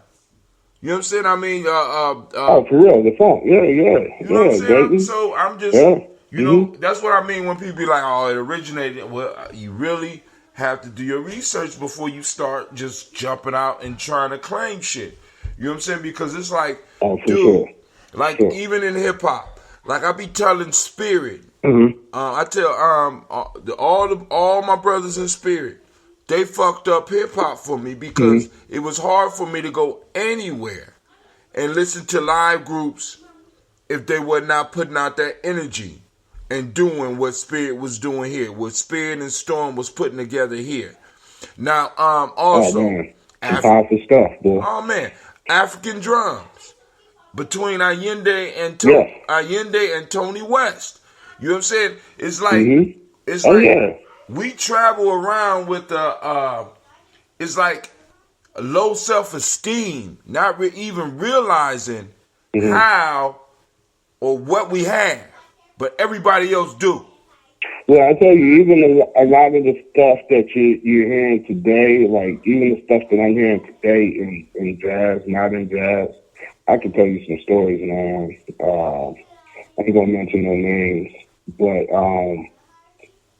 A: You know what I'm saying? I mean,
D: oh, for real, the funk, yeah.
A: You know what I'm saying?
D: Baby.
A: So I'm just, you know, that's what I mean when people be like, "Oh, it originated." Well, you really have to do your research before you start just jumping out and trying to claim shit. You know what I'm saying? Because it's like, even in hip hop, like I be telling Spirit, I tell all my brothers in Spirit, they fucked up hip hop for me because it was hard for me to go anywhere and listen to live groups if they were not putting out that energy and doing what Spirit was doing here, what Spirit and Storm was putting together here. Now, also,
D: powerful stuff, boy.
A: Oh man, African drums between Allende and Tony West. You know what I'm saying? It's like we travel around with it's like a low self-esteem, not even realizing how or what we have. But everybody else do.
D: Well, I tell you, even a lot of the stuff that you're hearing today, like even the stuff that I'm hearing today in jazz, not in jazz, I can tell you some stories, man. I ain't gonna mention no names, but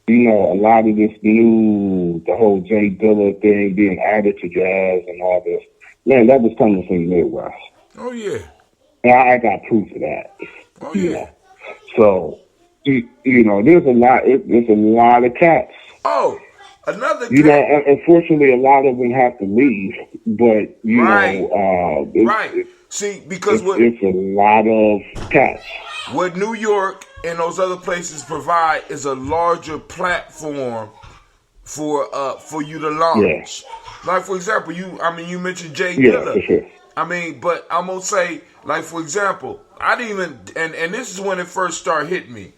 D: you know, a lot of this the whole Jay Dilla thing being added to jazz and all this, man, that was coming from the Midwest.
A: Oh yeah.
D: And I got proof of that.
A: Oh yeah.
D: Know? So, you know, there's a lot of cats.
A: Oh, another cat.
D: You know, unfortunately, a lot of them have to leave, but, you know,
A: See, because
D: it's a lot of cats.
A: What New York and those other places provide is a larger platform for you to launch. Yeah. Like, for example, you mentioned Jay Dilla.
D: For sure.
A: I mean, but I'm going to say, like, for example, I didn't even, and this is when it first started hitting me.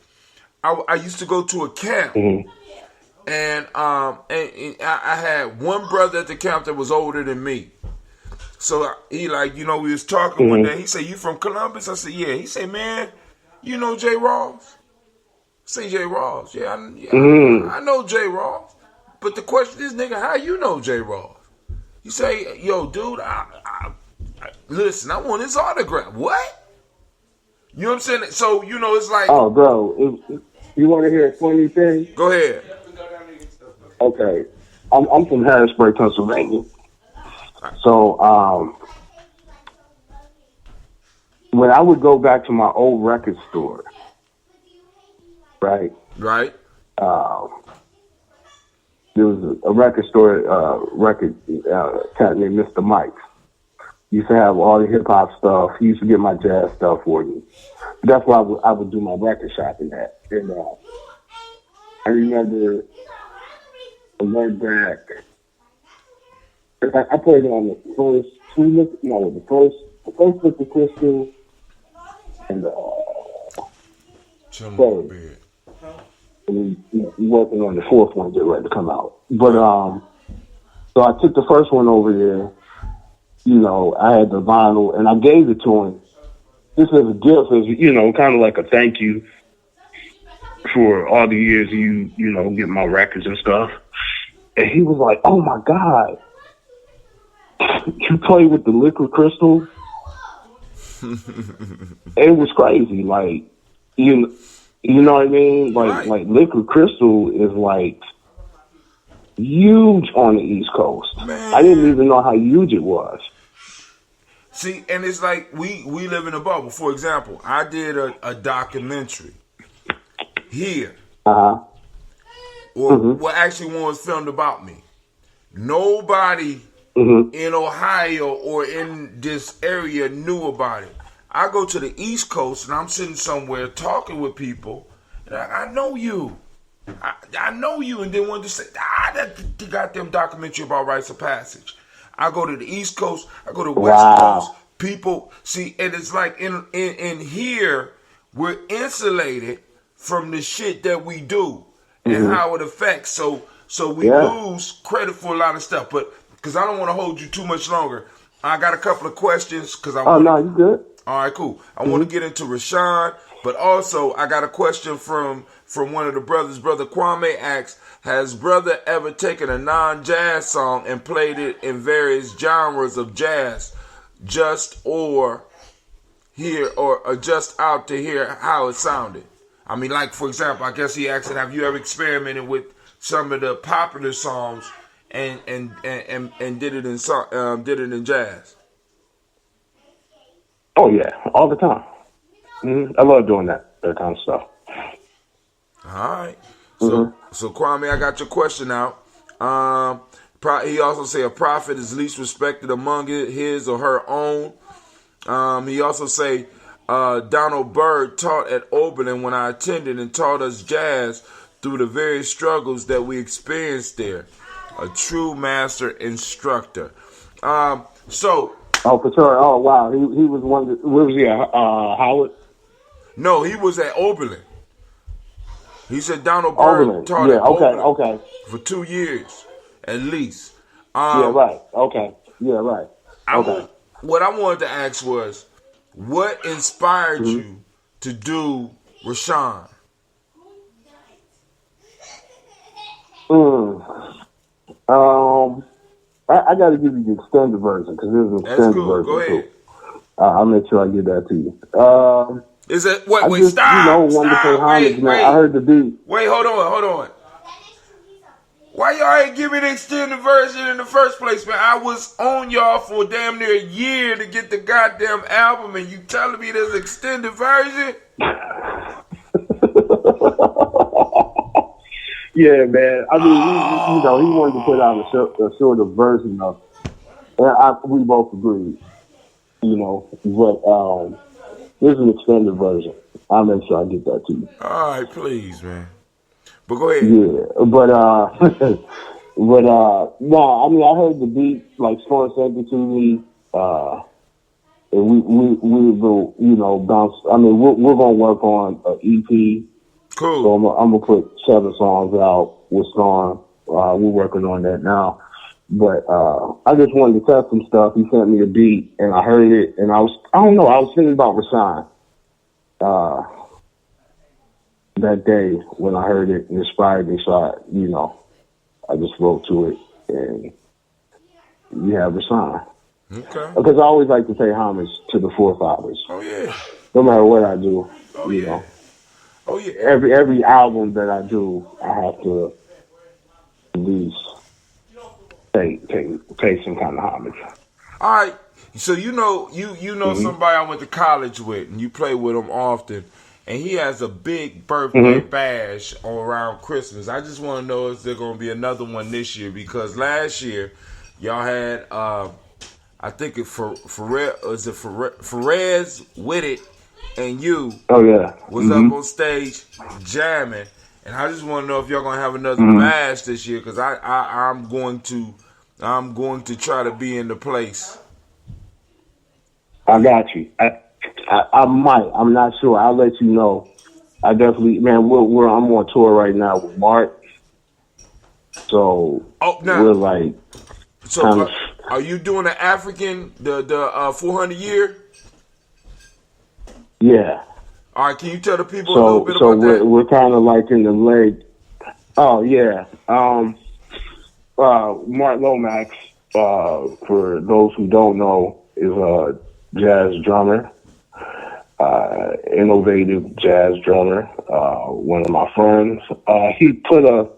A: I used to go to a camp, and I had one brother at the camp that was older than me. So he like, you know, we was talking one day. He said, "You from Columbus?" I said, "Yeah." He said, "Man, you know Jay Ross?" I say, "Jay Ross? Yeah, I know Jay Ross. But the question is, nigga, how you know Jay Ross?" You say, "Yo, dude, listen, I want his autograph." What? You know what I'm saying? So, you know, it's like...
D: Oh, bro, you want to hear a funny thing?
A: Go ahead.
D: Okay. I'm from Harrisburg, Pennsylvania. So, when I would go back to my old record store, right?
A: Right.
D: There was a record store, cat named Mr. Mike. He used to have all the hip hop stuff. He used to get my jazz stuff for me. That's why I would do my record shopping at. And I remember I went back. I played on the first Liquid Crystal and third. And we working on the fourth one, get ready to come out. But so I took the first one over there. You know, I had the vinyl, and I gave it to him just as a gift, as, you know, kind of like a thank you for all the years you know, get my records and stuff. And he was like, "Oh my God, you play with the Liquid Crystal?" It was crazy. Like, you know what I mean? Like Liquid Crystal is like huge on the East Coast. Man. I didn't even know how huge it was.
A: See, and it's like we live in a bubble. For example, I did a documentary here. what actually one was filmed about me. Nobody in Ohio or in this area knew about it. I go to the East Coast and I'm sitting somewhere talking with people, and I know you. I know you, and then wanted to say, that's the goddamn documentary about rites of passage. I go to the East Coast, I go to the West Coast. People see, and it's like in here, we're insulated from the shit that we do and how it affects. So we lose credit for a lot of stuff. But because I don't want to hold you too much longer, I got a couple of questions.
D: No, you good.
A: All right, cool. I want to get into Rashawn, but also I got a question from one of the brothers. Brother Kwame asks, has brother ever taken a non-jazz song and played it in various genres of jazz, just out to hear how it sounded? I mean, like, for example, I guess he asked, have you ever experimented with some of the popular songs and did it in jazz?
D: Oh yeah, all the time. I love doing that kind of stuff.
A: All right. So Kwame, I got your question out. He also say a prophet is least respected among his or her own. He also say Donald Byrd taught at Oberlin when I attended and taught us jazz through the various struggles that we experienced there. A true master instructor.
D: Oh, for sure. Oh, wow. He was one. Where was he at? Howard?
A: No, he was at Oberlin. He said Donald Byrd taught at Oberlin for 2 years at least.
D: Right. Okay. Yeah, right. Okay.
A: What I wanted to ask was, what inspired you to do Rashawn?
D: I got to give you the extended version because there's an extended version.
A: Go ahead.
D: I'll make sure I get that to you.
A: Is it wait? Stop!
D: Wanted to pay homage, man. I heard the beat.
A: Wait, hold on. Why y'all ain't give me the extended version in the first place, man? I was on y'all for damn near a year to get the goddamn album, and you telling me there's an extended version?
D: Yeah, man. I mean, he wanted to put out a sort of version of it. And we both agreed, but this is an extended version. I'll make sure I get that to you.
A: All right, please, man. But go ahead.
D: Yeah, but no, I mean, I heard the beat, like Storm sent it to me, and we will, bounce. I mean, we're gonna work on an EP.
A: Cool.
D: So I'm gonna put 7 songs out with Storm. We're working on that now. But I just wanted to test some stuff. He sent me a beat, and I heard it, and I was thinking about Rashawn that day when I heard it. It inspired me, so I just wrote to it, and you have Rashawn.
A: Okay.
D: Because I always like to pay homage to the forefathers.
A: Oh yeah.
D: No matter what I do, you know.
A: Oh yeah.
D: Every album that I do, I have to at least pay some kind of homage.
A: All right. So you know somebody I went to college with, and you play with him often, and he has a big birthday bash around Christmas. I just want to know if there's going to be another one this year, because last year y'all had I think it Perez with it, and you was up on stage jamming, and I just want to know if y'all gonna have another bash this year, because I'm going to try to be in the place.
D: I got you. I might. I'm not sure. I'll let you know. I definitely, man. I'm on tour right now with Mark, so we're like.
A: So are you doing the African, the 400 year?
D: Yeah.
A: All right. Can you tell the people a little bit about that?
D: So we're kind of like in the leg. Oh yeah. Mark Lomax, for those who don't know, is a jazz drummer, innovative jazz drummer. One of my friends. He put a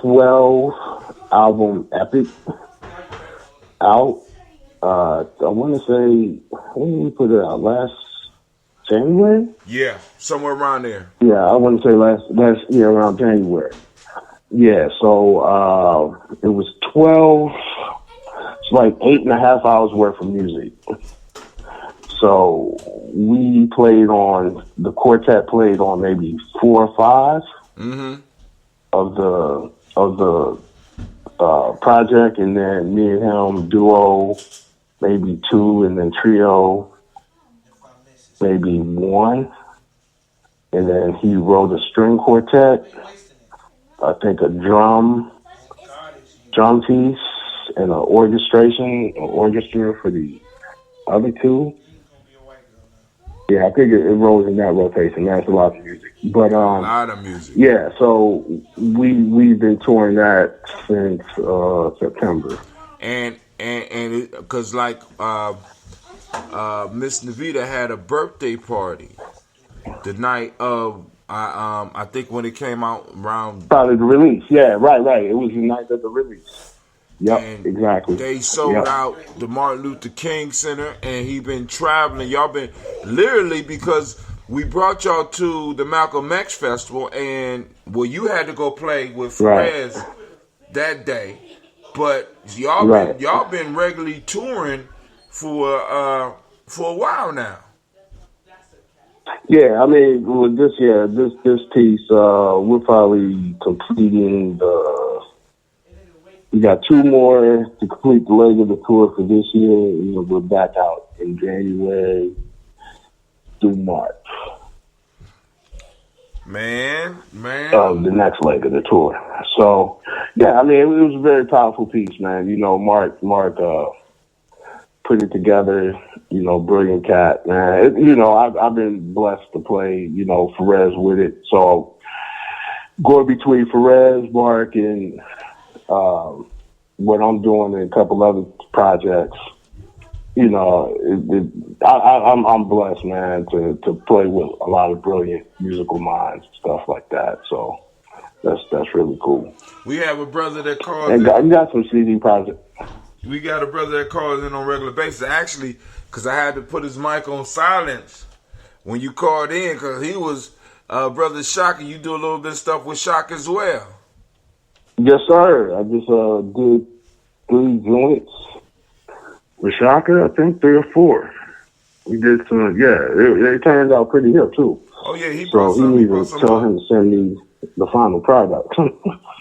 D: 12-album epic out. I want to say, when did we put it out? Last January.
A: Yeah, somewhere around there.
D: Yeah, I want to say last year around January. Yeah, so it was 12. It's like 8.5 hours worth of music. So we played on, the quartet played on maybe 4 or 5 of the project, and then me and him duo maybe 2, and then trio maybe 1, and then he wrote a string quartet, I think a drum piece, and an orchestra for the other 2. Yeah, I think it rolls in that rotation. That's a lot of music. But
A: a lot of music.
D: Yeah, so we've been touring that since September.
A: And because like Miss Navita had a birthday party the night of I think when it came out around
D: probably the release. Yeah, right. It was the night of the release. Yep,
A: and
D: exactly.
A: They sold out the Martin Luther King Center, and he been traveling. Y'all been literally, because we brought y'all to the Malcolm X Festival, and you had to go play with Perez that day, but y'all been regularly touring for a while now.
D: Yeah, I mean, with this piece, we're probably completing we got 2 more to complete the leg of the tour for this year. We're back out in January through March.
A: Man.
D: The next leg of the tour. So, yeah, I mean, it was a very powerful piece, man. Mark put it together. Brilliant cat, man. I've been blessed to play, Perez with it. So, going between Perez, Mark, and what I'm doing in a couple other projects, I'm blessed, man, to play with a lot of brilliant musical minds and stuff like that. So that's really cool.
A: We have a brother that calls
D: and in. Got some CD projects.
A: We got a brother that calls in on a regular basis. Actually, because I had to put his mic on silence when you called in, because he was Brother Shaka. You do a little bit of stuff with Shaka as well.
D: Yes, sir. I just did 3 joints with Shaka. I think 3 or 4. We did some. Yeah, it turned out pretty hip too.
A: Oh yeah, he brought some.
D: He need to tell him to send me the final product.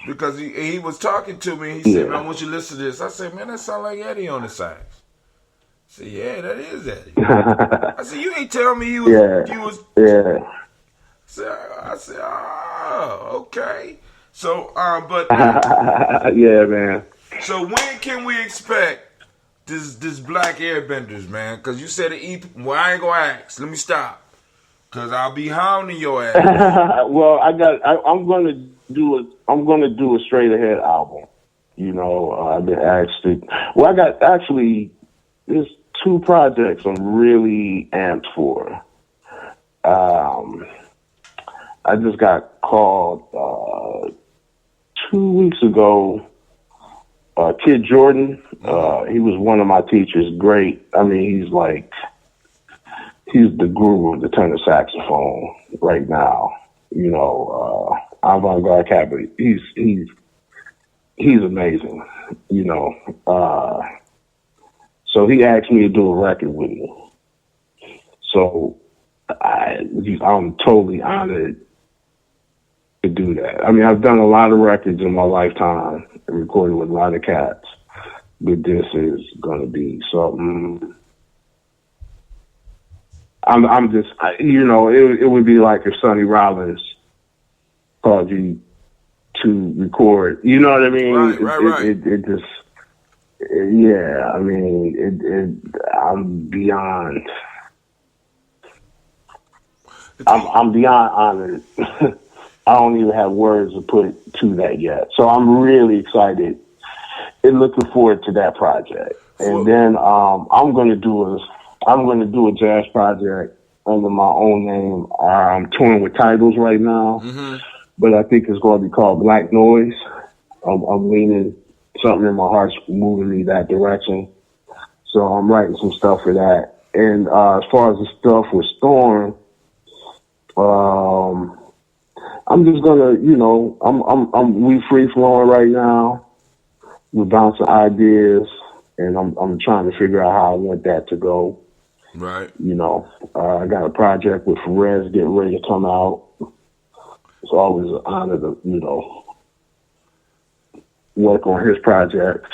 A: Because he was talking to me. He said, "Man, I want you to listen to this." I said, "Man, that sound like Eddie on the sax." I said, "Yeah, that is Eddie." I said, "You ain't tell me you was."
D: Yeah.
A: I said, "Oh, okay." So, but
D: yeah, man.
A: So when can we expect this Black Airbenders, man? Because you said the EP. Well, I ain't gonna ask. Let me stop. Because I'll be hounding your ass.
D: Well, I'm gonna do a straight ahead album. I've been asked to. Well, there's 2 projects I'm really amped for. I just got called 2 weeks ago. Kid Jordan, he was one of my teachers. Great. I mean, he's the guru of the tenor saxophone right now. Avant-garde cat, but he's amazing. So he asked me to do a record with him. So I'm totally honored to do that. I mean, I've done a lot of records in my lifetime and recorded with a lot of cats, but this is going to be something. I'm just, it would be like if Sonny Rollins called you to record. You know what I mean?
A: Right.
D: It just, yeah. I mean, I'm beyond. I'm beyond honored. I don't even have words to put to that yet. So I'm really excited and looking forward to that project. And then I'm going to do a jazz project under my own name. I'm touring with titles right now, but I think it's going to be called Black Noise. I'm leaning, something in my heart's moving me that direction. So I'm writing some stuff for that. And as far as the stuff with Storm, I'm just gonna, we free flowing right now. We're bouncing ideas, and I'm trying to figure out how I want that to go.
A: Right.
D: I got a project with Perez getting ready to come out. It's always an honor to, work on his projects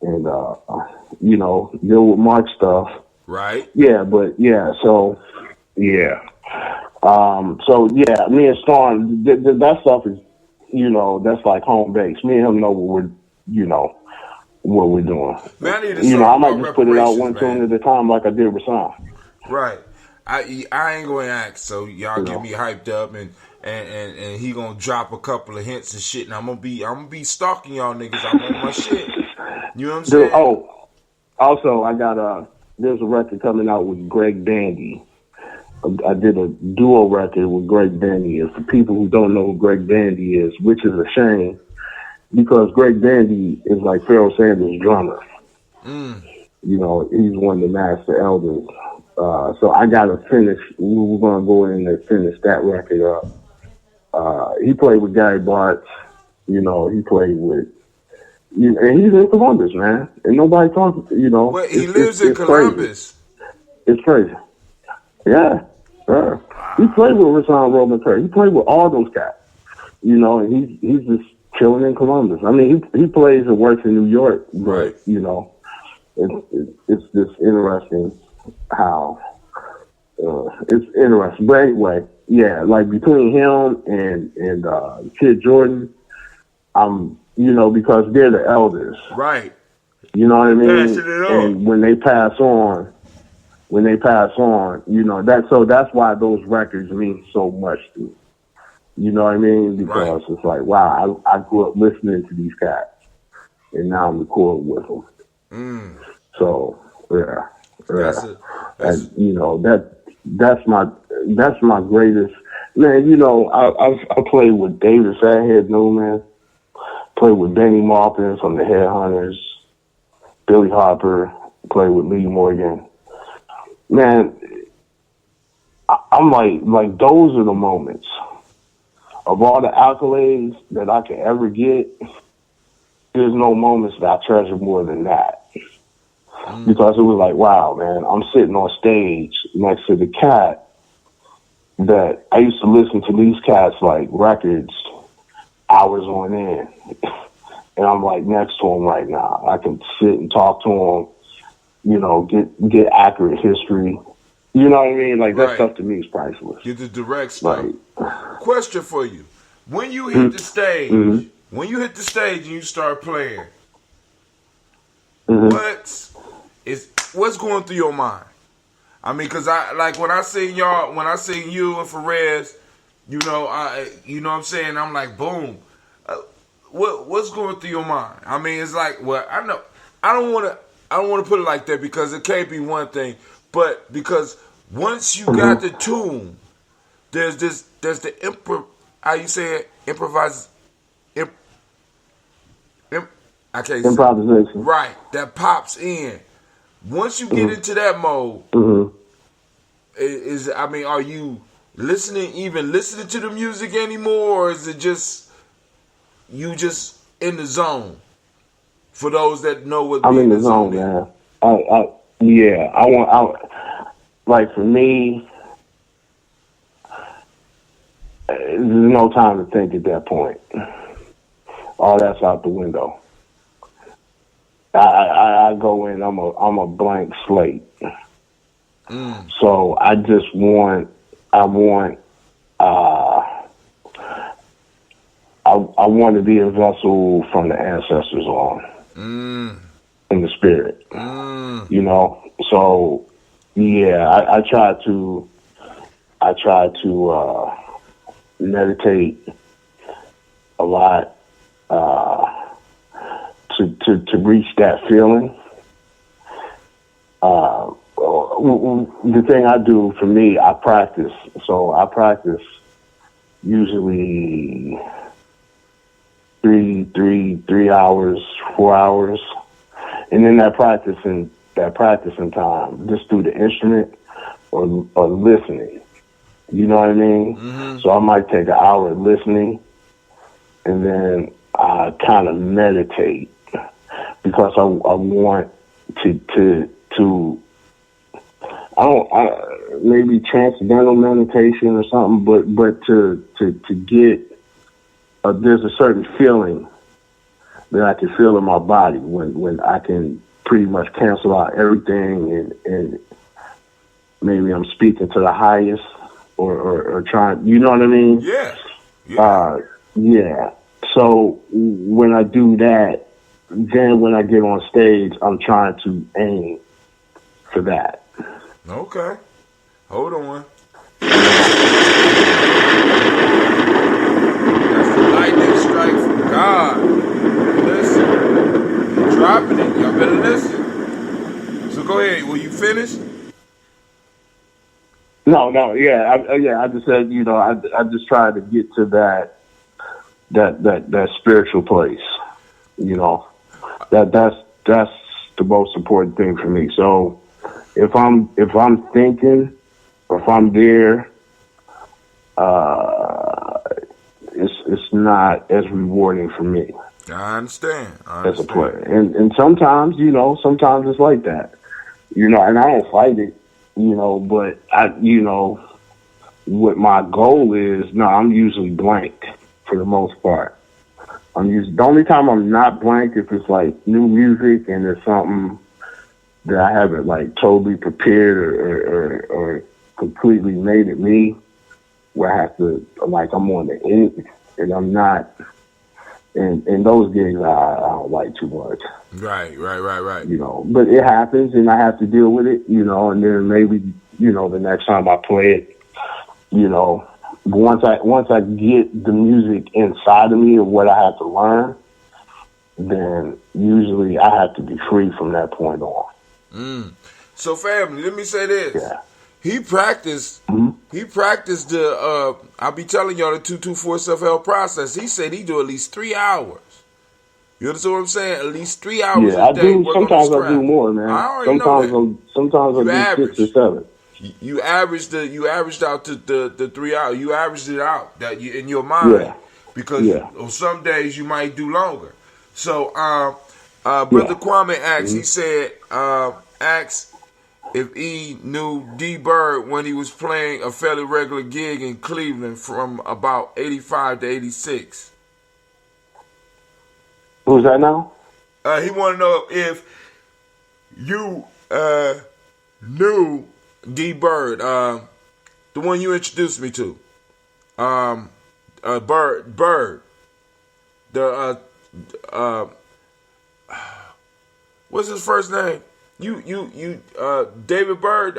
D: and, deal with Mark stuff.
A: Right.
D: Yeah, but yeah, so, yeah. Me and Storm, that stuff is, that's like home base. Me and him know what we're doing.
A: Man, I need to
D: I might just put it out one tune at a time like I did with Sam.
A: Right. I ain't going to ask, so y'all get me hyped up and he gonna drop a couple of hints and shit, and I'm gonna be stalking y'all niggas. I'm on my shit. You know what I'm saying?
D: Also I got there's a record coming out with Greg Bandy. I did a duo record with Greg Bandy. And for people who don't know who Greg Bandy is, which is a shame, because Greg Bandy is like Pharoah Sanders' drummer. He's one of the master elders. So I gotta finish. We're gonna go in and finish that record up. He played with Gary Bartz. He played with. And he's in Columbus, man. And nobody talks.
A: Well, he lives in Columbus.
D: It's crazy. Yeah. He played with Rashawn Roman Kerr. He played with all those cats. And he's just chilling in Columbus. I mean, he plays and works in New York, but
A: right.
D: It's just interesting how it's interesting. But anyway, yeah, like between him and Kid Jordan, because they're the elders,
A: right?
D: You know what I mean?
A: Passing it on.
D: And when they pass on, that's why those records mean so much to me. You know what I mean? Because It's like, wow, I grew up listening to these cats, and now I'm recording with them. So yeah. That's my greatest, man. I played with David Fathead Newman, played with Benny Maupin from the Headhunters, Billy Harper, played with Lee Morgan. Man, I'm like those are the moments of all the accolades that I could ever get. There's no moments that I treasure more than that. Because it was like, wow, man, I'm sitting on stage next to the cat that I used to listen to these cats like records hours on end. And I'm like next to him right now. I can sit and talk to him, get accurate history. You know what I mean? Like that stuff to me is priceless.
A: Get the direct stuff. Question for you. When you hit the stage, when you hit the stage and you start playing, what's going through your mind? I mean, cause when I sing you and Perez, you know what I'm saying? I'm like, boom. What's going through your mind? I mean, it's like, well, I know, I don't want to put it like that because it can't be one thing, but because once you got the tune, there's the how you say it? Improvise. I can't say
D: improvisation.
A: Right, that pops in. Once you get into that mode, are you listening to the music anymore, or is it just you just in the zone? For those that know what
D: I'm in the zone, man. Like for me, there's no time to think at that point. All that's out the window. I go in. I'm a blank slate. So I just want. I want to be a vessel from the ancestors on, in the spirit. So yeah, I try to meditate a lot. To reach that feeling. The thing I do for me, I practice. So I practice usually 3 hours, 4 hours, and then that practice that practicing time just through the instrument or listening. You know what I mean?
A: Mm-hmm.
D: So I might take an hour listening, and then I kind of meditate because I want to maybe transcendental meditation or something, but to get there's a certain feeling that I can feel in my body when I can pretty much cancel out everything and maybe I'm speaking to the highest or trying, you know what I mean?
A: Yeah.
D: Yeah. So when I do that, then when I get on stage, I'm trying to aim for that.
A: Okay. Hold on. That's the lightning strike from God. Listen. You're dropping it. Y'all better listen. So go ahead. Will you finish?
D: No, I just said, you know, I just try to get to that spiritual place, you know, that's the most important thing for me. So if I'm thinking, or if I'm there, it's not as rewarding for me.
A: I understand.
D: As a player, and sometimes, you know, sometimes it's like that, you know, and I don't fight it. You know, but you know, what my goal is, no, I'm usually blank for the most part. The only time I'm not blank if it's like new music and it's something that I haven't like totally prepared or completely made it me, where I have to, like, I'm on the end and I'm not. And those gigs I don't like too much.
A: Right.
D: You know, but it happens and I have to deal with it, you know, and then maybe, you know, the next time I play it, you know, once I get the music inside of me of what I have to learn, then usually I have to be free from that point on.
A: So family, let me say this.
D: Yeah.
A: He practiced the I'll be telling y'all the 224 self-help process. He said he do at least 3 hours. You understand what I'm saying? At least 3 hours
D: Yeah,
A: a day.
D: I do. Sometimes I do more, man.
A: I already know that.
D: Sometimes I do 6 or 7.
A: You averaged out to the 3 hours. You averaged it out that you in your mind because on some days you might do longer. So Brother Kwame asked. He said asked if he knew D Bird when he was playing a fairly regular gig in Cleveland from about 85 to 86.
D: Who's that now?
A: He want to know if you knew D Bird, the one you introduced me to. Bird. The what's his first name? You David Bird,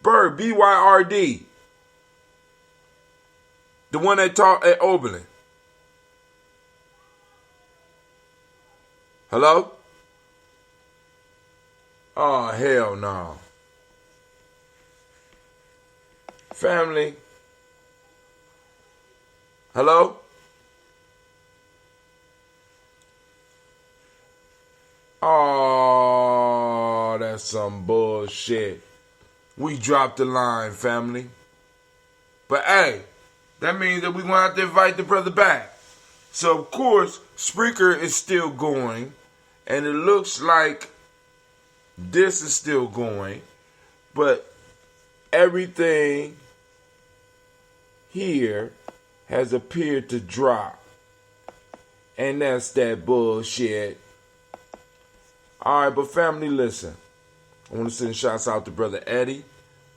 A: Bird, BYRD. The one that taught at Oberlin. Hello? Oh, hell no. Family? Hello? Oh, that's some bullshit. We dropped the line, family. But hey, that means that we're going to have to invite the brother back. So, of course, Spreaker is still going. And it looks like this is still going. But everything here has appeared to drop. And that's that bullshit. Alright, but family, listen. I want to send shouts out to Brother Eddie.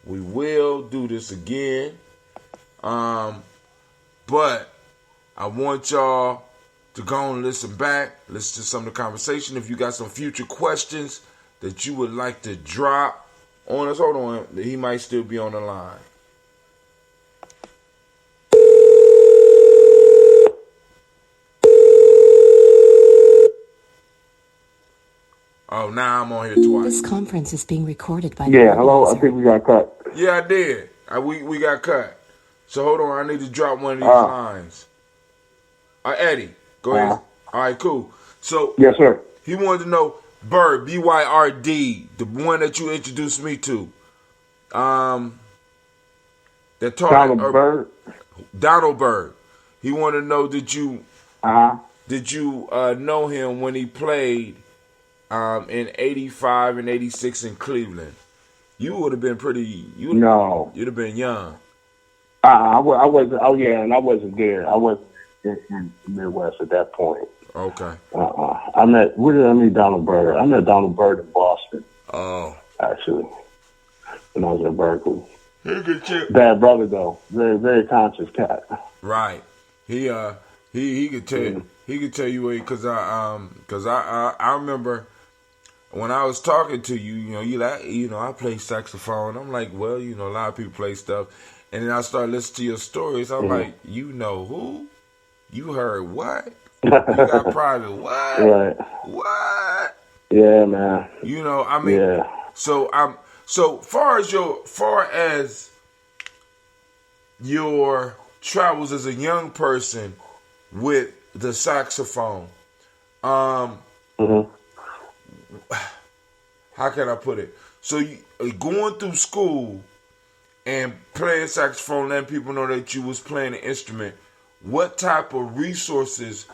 A: We will do this again. But I want y'all to go and listen back, listen to some of the conversation. If you got some future questions that you would like to drop on us, hold on, he might still be on the line. Oh, now I'm on here twice.
B: This conference is being recorded by
D: hello, I think we got cut.
A: Yeah, I did. We got cut. So hold on, I need to drop one of these lines. Eddie, go ahead. All right, cool. So
D: yes, sir.
A: He wanted to know Bird, Byrd, the one that you introduced me to. That taught
D: Donald Byrd.
A: Donald Byrd. He wanted to know did you know him when he played in '85 and '86 in Cleveland? You would have been
D: No.
A: You'd have been young.
D: I wasn't. Oh yeah, and I wasn't there. I wasn't in the Midwest at that point.
A: Okay.
D: Where did I meet Donald Byrd? I met Donald Byrd in Boston.
A: Oh.
D: Actually, when I was at Berkeley.
A: He
D: Bad brother though, very very conscious cat.
A: Right. He could tell you. He could tell you because I remember when I was talking to you. I play saxophone. I'm like, well, a lot of people play stuff, and then I started listening to your stories. I'm like, who? You heard what? You got private what?
D: Right.
A: What?
D: Yeah, man.
A: Yeah. So far as your travels as a young person with the saxophone, how can I put it? So you going through school and playing saxophone, letting people know that you was playing an instrument. What type of resources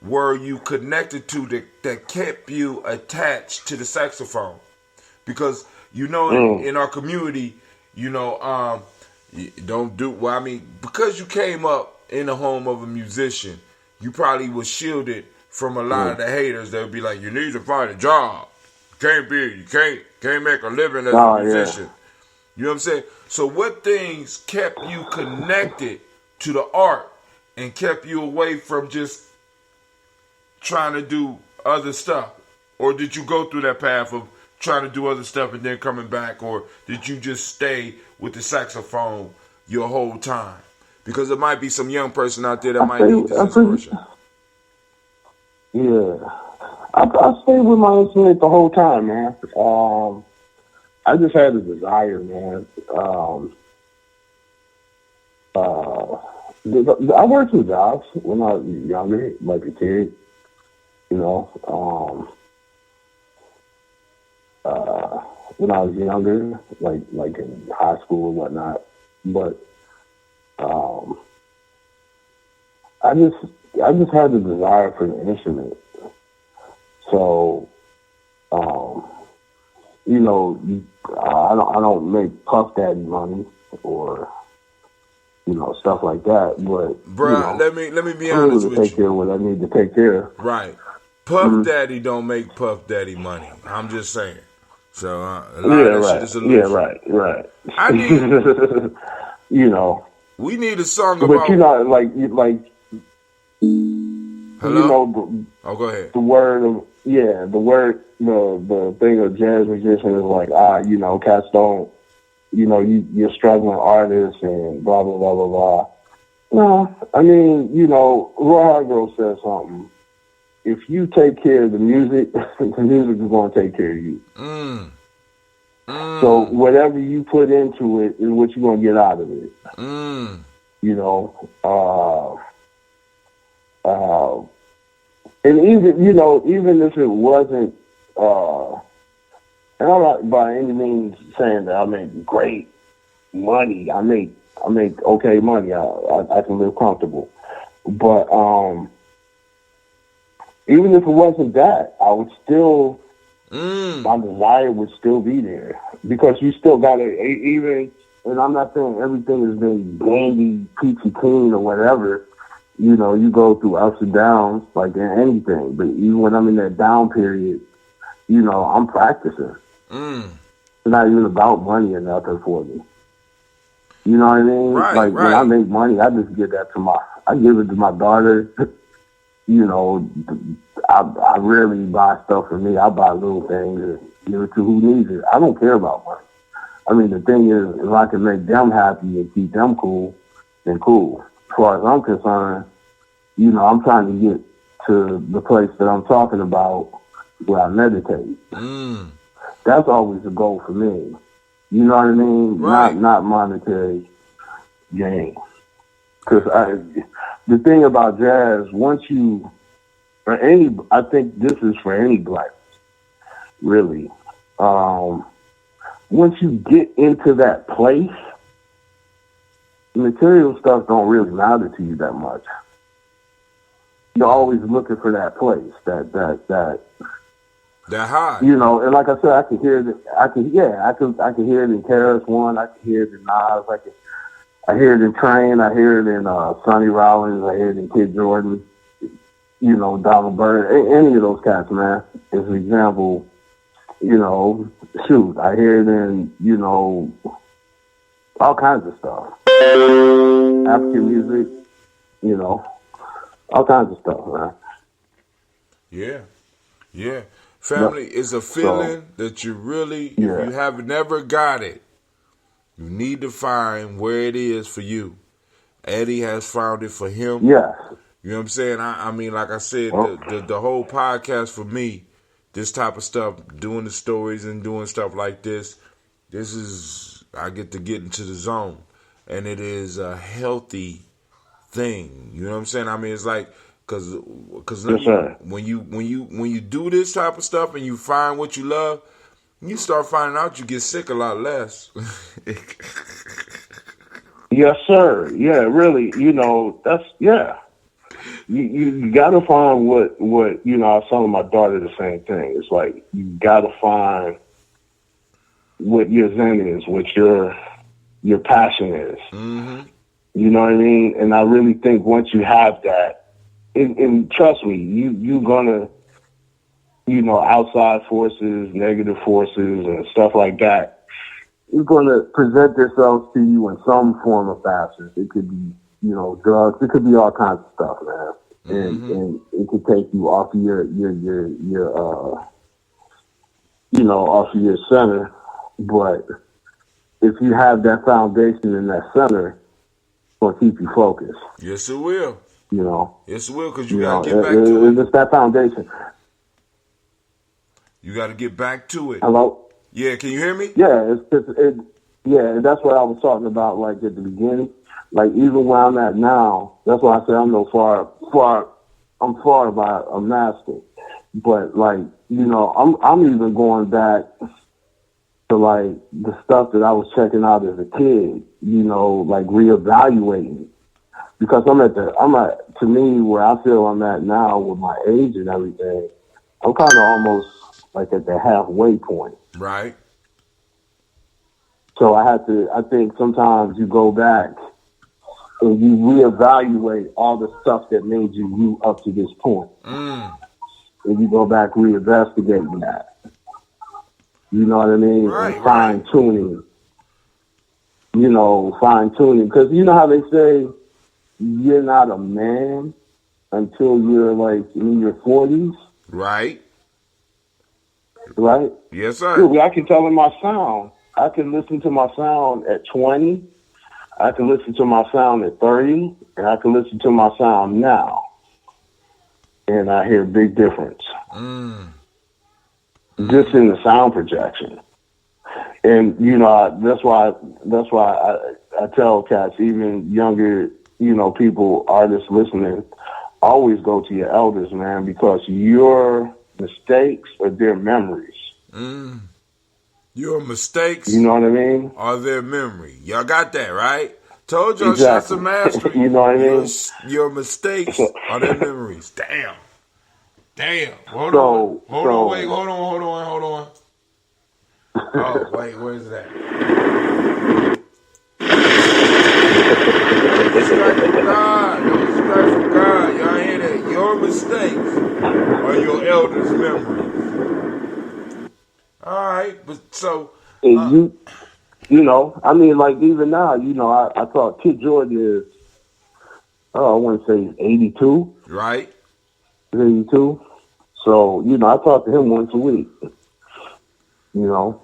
A: were you connected to that kept you attached to the saxophone? Because in our community, don't do well. I mean, because you came up in the home of a musician, you probably was shielded from a lot of the haters that would be like, you need to find a job. You can't make a living as a musician. You know what I'm saying? So what things kept you connected to the art and kept you away from just trying to do other stuff? Or did you go through that path of trying to do other stuff and then coming back? Or did you just stay with the saxophone your whole time? Because there might be some young person out there that might need this inspiration.
D: Yeah. I stayed with my instrument the whole time, man. I just had a desire, man. I worked two jobs when I was younger, like a kid, when I was younger, like in high school and whatnot. But I just had the desire for the instrument. So, I don't make Puff Daddy money or stuff like that. But
A: bruh, let me be honest with you.
D: Take care of what I need to take care of.
A: Right, Puff Daddy don't make Puff Daddy money. I'm just saying. So a lot of that shit is illusion.
D: Yeah, right.
A: I need,
D: we
A: need a song
D: but
A: about.
D: like.
A: Hello? Go ahead.
D: The thing of jazz musician is like, cats don't, you're struggling artist and blah, blah, blah, blah, blah. No, I mean, Roy Hargrove said something. If you take care of the music, the music is going to take care of you. So whatever you put into it is what you're going to get out of it. And even if it wasn't, and I'm not by any means saying that I make great money. I make okay money. I can live comfortable. But even if it wasn't that, I would still, my desire would still be there, because you still got to even. And I'm not saying everything is been dandy, peachy clean or whatever. You go through ups and downs like in anything. But even when I'm in that down period, I'm practicing. It's not even about money or nothing for me. You know what I mean?
A: Right.
D: When I make money, I just give that I give it to my daughter. I rarely buy stuff for me. I buy little things and give it to who needs it. I don't care about money. I mean, the thing is, if I can make them happy and keep them cool, then cool. As far as I'm concerned, I'm trying to get to the place that I'm talking about where I meditate. That's always a goal for me. You know what I mean?
A: Right.
D: Not monetary gain. Because the thing about jazz, I think this is for any black. really. Once you get into that place, the material stuff don't really matter to you that much. You're always looking for that place, that
A: high.
D: You know, and like I said, I can hear it. I can hear it in KRS One. I can hear it in Nas. I hear it in Train. I hear it in Sonny Rollins. I hear it in Kid Jordan. You know, Donald Byrd. Any of those cats, man. As an example, you know, shoot, I hear it in, you know, all kinds of stuff. African music, you know, all kinds of stuff, man.
A: Yeah. Family is a feeling that you really, if you have never got it, you need to find where it is for you. Eddie has found it for him.
D: Yes.
A: You know what I'm saying? I mean, like I said, the whole podcast for me, this type of stuff, doing the stories and doing stuff like this is, I get to get into the zone. And it is a healthy thing. You know what I'm saying? I mean, it's like, because when you do this type of stuff and you find what you love, you start finding out you get sick a lot less.
D: Yes, sir. Yeah, really. You know, that's, yeah. You got to find what, you know, I was telling my daughter the same thing. It's like, you got to find what your zen is, what your passion is.
A: Mm-hmm.
D: You know what I mean? And I really think once you have that, and trust me, you gonna, you know, outside forces, negative forces, and stuff like that, you're gonna present themselves to you in some form of fashion. It could be, you know, drugs. It could be all kinds of stuff, man. And it could take you off of your you know, off of your center. But if you have that foundation in that center, it's gonna keep you focused.
A: Yes, it will.
D: You know.
A: Yes, it will, because you got to get back to it.
D: It's that foundation.
A: You got to get back to it.
D: Hello?
A: Yeah, can you hear me?
D: Yeah, yeah, that's what I was talking about, like, at the beginning. Like, even where I'm at now, that's why I say I'm far by a master. But, like, you know, I'm even going back to, like, the stuff that I was checking out as a kid, you know, like, reevaluating. Because to me, where I feel I'm at now with my age and everything, I'm kind of almost like at the halfway point.
A: Right.
D: So I think sometimes you go back and you reevaluate all the stuff that made you up to this point. And you go back reinvestigating that. You know what I mean?
A: Right,
D: and fine-tuning. You know, fine-tuning. Because you know how they say, you're not a man until you're like in your 40s.
A: Right.
D: Right?
A: Yes, sir.
D: Dude, I can tell in my sound. I can listen to my sound at 20. I can listen to my sound at 30. And I can listen to my sound now. And I hear a big difference. Just in the sound projection. And, you know, that's why I tell cats, even younger, you know, people, artists listening, always go to your elders, man, because your mistakes are their memories.
A: Your mistakes,
D: you know what I mean,
A: are their memory. Y'all got that, right? Told y'all,
D: exactly.
A: Shots of Mastery.
D: You know what I mean?
A: Your mistakes are their memories. Damn. Hold on. Oh, wait, where's that? Distract from God. Don't distract from God. Y'all hear that? Your mistakes are your elders' memories. All right, but so
D: you know, I mean, like even now, you know, I thought Kid Jordan is, I want to say he's 82.
A: Right.
D: 82. So, you know, I talk to him once a week. You know,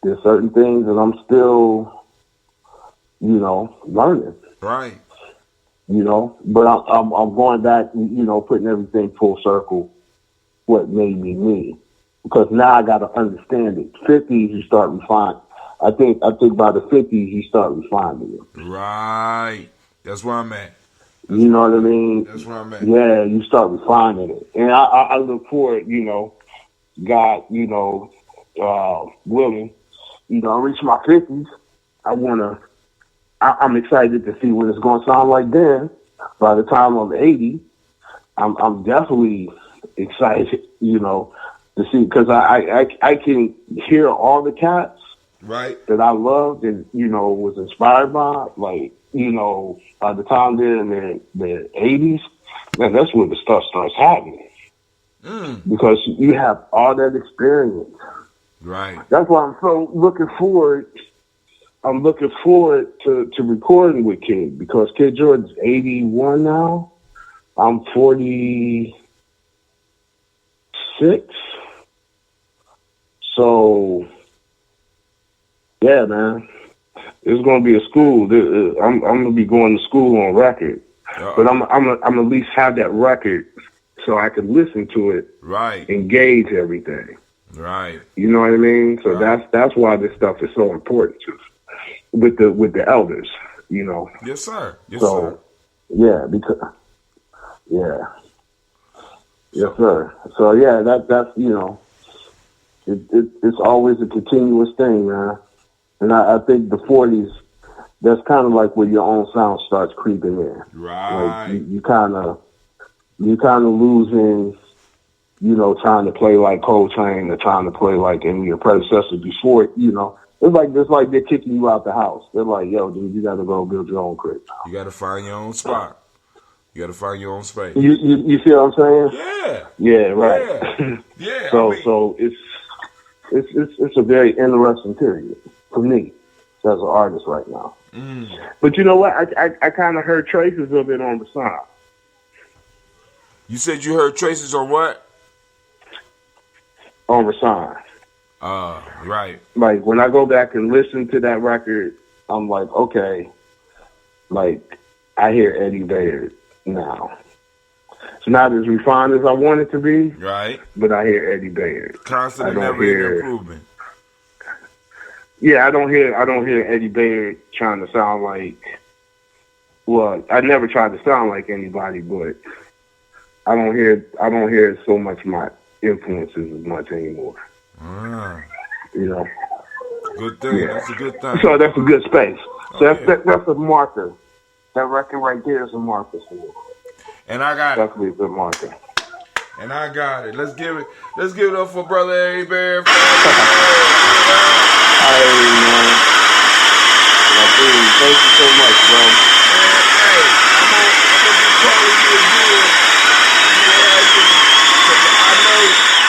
D: there's certain things that I'm still, you know, learning.
A: Right.
D: You know, but I'm going back, you know, putting everything full circle, what made me me. Because now I got to understand it. 50s, you start refining. I think by the 50s, you start refining it.
A: Right. That's where I'm at.
D: You know what I mean?
A: That's where I'm at.
D: Yeah, you start refining it. And I look forward, you know, God, willing, I reach my 50s. I'm excited to see what it's going to sound like then. By the time I'm 80, I'm definitely excited, to see, because I can hear all the cats
A: Right.
D: that I loved and, was inspired by, like, by the time they're in their 80s, man, that's when the stuff starts happening. Because you have all that experience.
A: Right.
D: That's why I'm so looking forward. I'm looking forward to recording with Kid, because Kid Jordan's 81 now. I'm 46. So, yeah, man, it's going to be a school. I'm going to be going to school on record. But I'm at least have that record so I can listen to it,
A: right,
D: engage everything.
A: Right.
D: You know what I mean? So
A: right.
D: that's why this stuff is so important to with the elders.
A: Yes, sir. Yes,
D: so,
A: sir.
D: Yeah, yes, sir. So yeah, that's it's always a continuous thing, man. And I think the 40s, that's kind of like where your own sound starts creeping in.
A: Right.
D: Like you kind of losing, trying to play like Coltrane or trying to play like any of your predecessors before, It's like they're kicking you out the house. They're like, yo, dude, you got to go build your own crib.
A: You got to find your own spot. You got to find your own space.
D: You see what I'm saying?
A: Yeah.
D: Yeah, right.
A: Yeah.
D: So it's a very interesting period for me as an artist right now. But you know what? I kind of heard traces of it on the song.
A: You said you heard traces on what?
D: On Rasan.
A: Right.
D: Like, when I go back and listen to that record, I'm like, okay, like, I hear Eddie Bayard now. It's not as refined as I want it to be.
A: Right.
D: But I hear Eddie Bayard.
A: Constant and never improvement.
D: Yeah, I don't hear Eddie Bayard trying to sound like, well, I never tried to sound like anybody, but I don't hear so much my influences as much anymore.
A: Good thing. Yeah. That's a good thing.
D: So that's a good space. So that's a marker. That record right there is a marker for me.
A: And I got
D: definitely a good marker.
A: And I got it. Let's give it up for brother Eddie Bayard.
D: Hey, man. Thank you so much, bro.
A: Hey, I'm gonna be calling you again. I know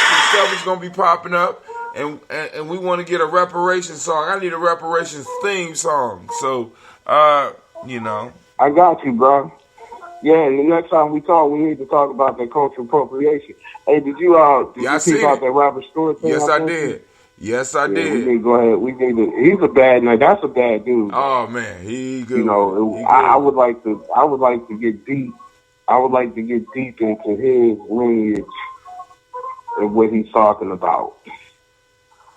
A: some stuff is gonna be popping up, and we want to get a reparations song. I need a reparations theme song. So,
D: I got you, bro. Yeah, and the next time we talk, we need to talk about that cultural appropriation. Hey, did you see about that Robert Stewart thing?
A: Yes, I did. Yes, I did.
D: We need to go ahead. He's a bad man. That's a bad dude.
A: Oh man, he good.
D: I would like to get deep. I would like to get deep into his lineage and what he's talking about.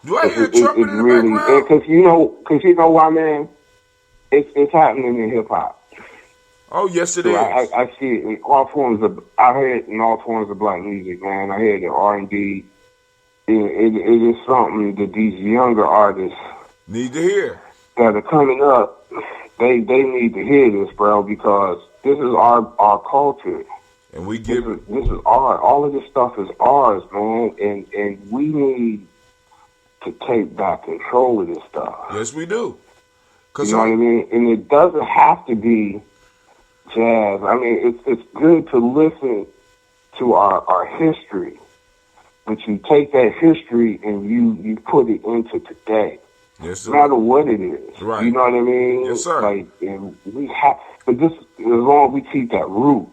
A: Do I hear trumpet in the background?
D: Because you know why, man? It's happening in hip hop.
A: Oh yes, it is.
D: I see it in all forms of. I hear it in all forms of black music, man. I hear it in R&B. It is something that these younger artists
A: need to hear.
D: That are coming up, they need to hear this, bro, because this is our culture.
A: And we give it.
D: This is art. All of this stuff is ours, man. And we need to take back control of this stuff.
A: Yes, we do.
D: You know what I mean? And it doesn't have to be jazz. I mean, it's good to listen to our history. But you take that history and you put it into today.
A: Yes, sir.
D: No matter what it is.
A: Right.
D: You know what I mean?
A: Yes, sir.
D: And we have, but as long as we keep that root,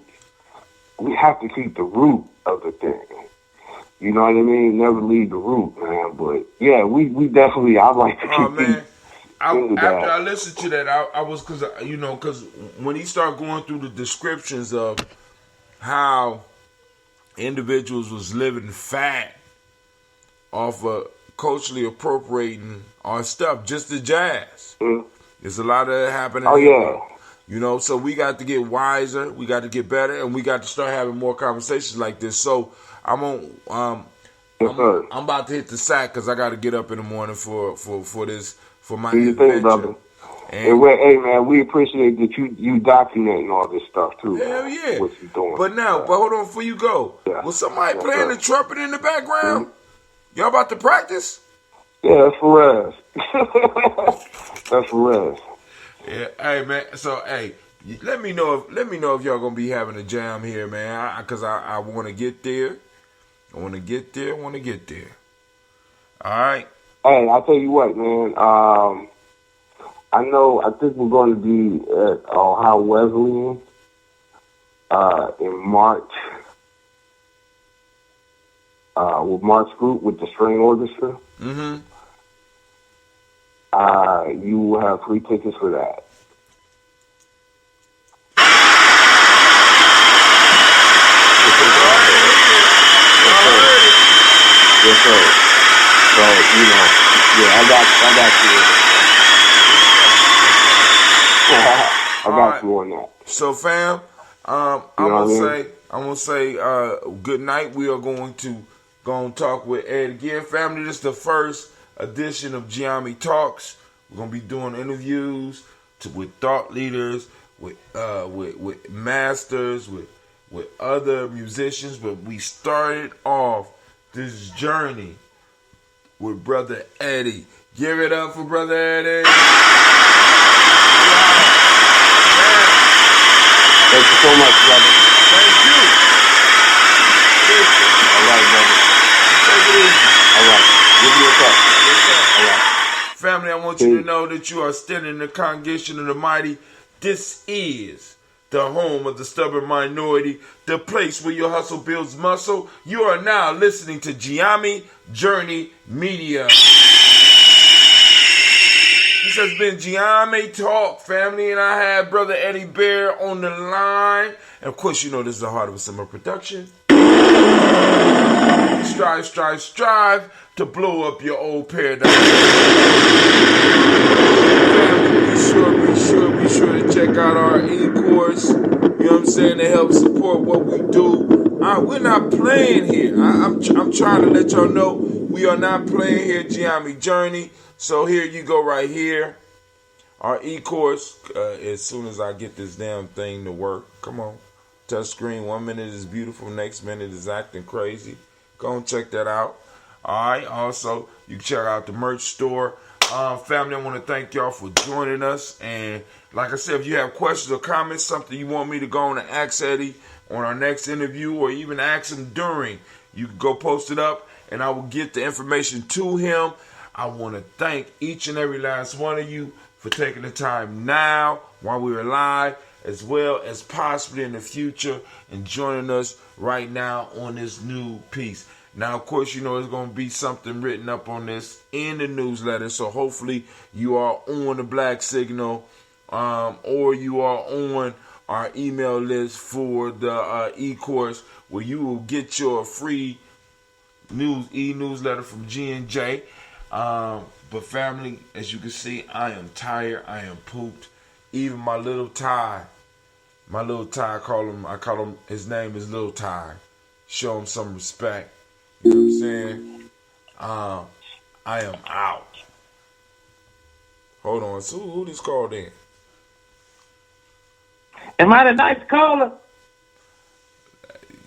D: we have to keep the root of the thing. You know what I mean? Never leave the root, man. But yeah, we definitely, I'd like to keep
A: man. After I listened to that, I was, because when he started going through the descriptions of how individuals was living fat off of culturally appropriating our stuff, just the jazz. There's a lot of it happening.
D: Oh, yeah.
A: So we got to get wiser, we got to get better, and we got to start having more conversations like this. So I'm on I'm about to hit the sack because I got to get up in the morning for my
D: Do your thing, brother. And hey, man, we appreciate that you documenting all this stuff too.
A: Hell
D: man,
A: yeah.
D: what you doing?
A: But hold on before you go.
D: Yeah.
A: Was somebody playing the trumpet in the background? Y'all about to practice?
D: Yeah, that's for us. That's for us.
A: Yeah, hey man. So hey, let me know if y'all gonna be having a jam here, man. Cause I want to get there. I want to get there. All right.
D: Hey, I'll tell you what, man. I think we're going to be at Ohio Wesleyan in March with Mark's group with the string orchestra.
A: Mm-hmm.
D: You will have free tickets for that. Yes, sir. So, I got you on that.
A: So, fam, I'm gonna say good night. We are going to talk with Ed again, family. This is the first edition of Gye-Nyame Talks. We're gonna be doing interviews with thought leaders, with masters, with other musicians. But we started off this journey with Brother Eddie. Give it up for Brother Eddie.
D: Thank you so much, brother.
A: Thank you. Listen.
D: All right, brother.
A: You take it easy.
D: All right. Give me a cup.
A: Yes, sir.
D: All right.
A: Family, I want you to know that you are standing in the congregation of the mighty. This is the home of the stubborn minority, the place where your hustle builds muscle. You are now listening to Gye-Nyame Journey Media. This has been Gye-Nyame Talk, family, and I have Brother Eddie Bayard on the line. And of course, you know this is the heart of a summer production. Strive to blow up your old paradigm. Family, be sure to check out our e-course. You know what I'm saying, to help support what we do. We're not playing here. I'm trying to let y'all know we are not playing here. Gye-Nyame Journey. So here you go right here. Our e-course, as soon as I get this damn thing to work. Come on. Touch screen. 1 minute is beautiful. Next minute is acting crazy. Go and check that out. All right. Also, you can check out the merch store. Family, I want to thank y'all for joining us. And like I said, if you have questions or comments, something you want me to go on and ask Eddie on our next interview or even ask him during, you can go post it up and I will get the information to him. I want to thank each and every last one of you for taking the time now while we are live, as well as possibly in the future, and joining us right now on this new piece. Now, of course, you know there's going to be something written up on this in the newsletter, so hopefully you are on the Black Signal or you are on our email list for the e-course, where you will get your free e-newsletter from G&J. But family, as you can see, I am tired. I am pooped. Even my little Ty, I call him, his name is Little Ty. Show him some respect. You know what I'm saying? I am out. Hold on. So who just called in?
E: Am I the nice caller?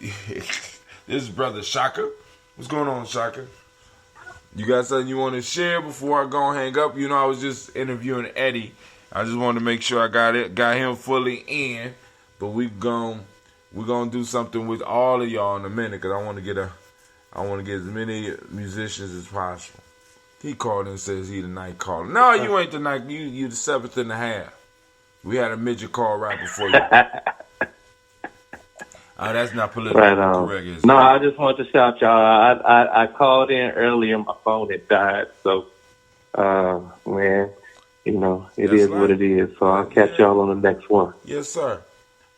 A: This is Brother Shaka. What's going on, Shaka? You got something you want to share before I go and hang up? You know, I was just interviewing Eddie. I just wanted to make sure I got him fully in. But we're gonna do something with all of y'all in a minute, because I want to get as many musicians as possible. He called and says he the night caller. No, you ain't the night. You the 7th and a half. We had a midget call right before you. That's not politically correct, is it?
E: No, I just wanted to shout y'all. I called in earlier. My phone had died. So, man, you know, it is what it is. So I'll catch y'all on the next one.
A: Yes, sir.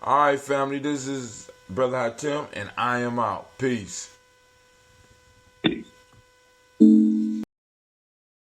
A: All right, family. This is Brother Hatem, and I am out. Peace.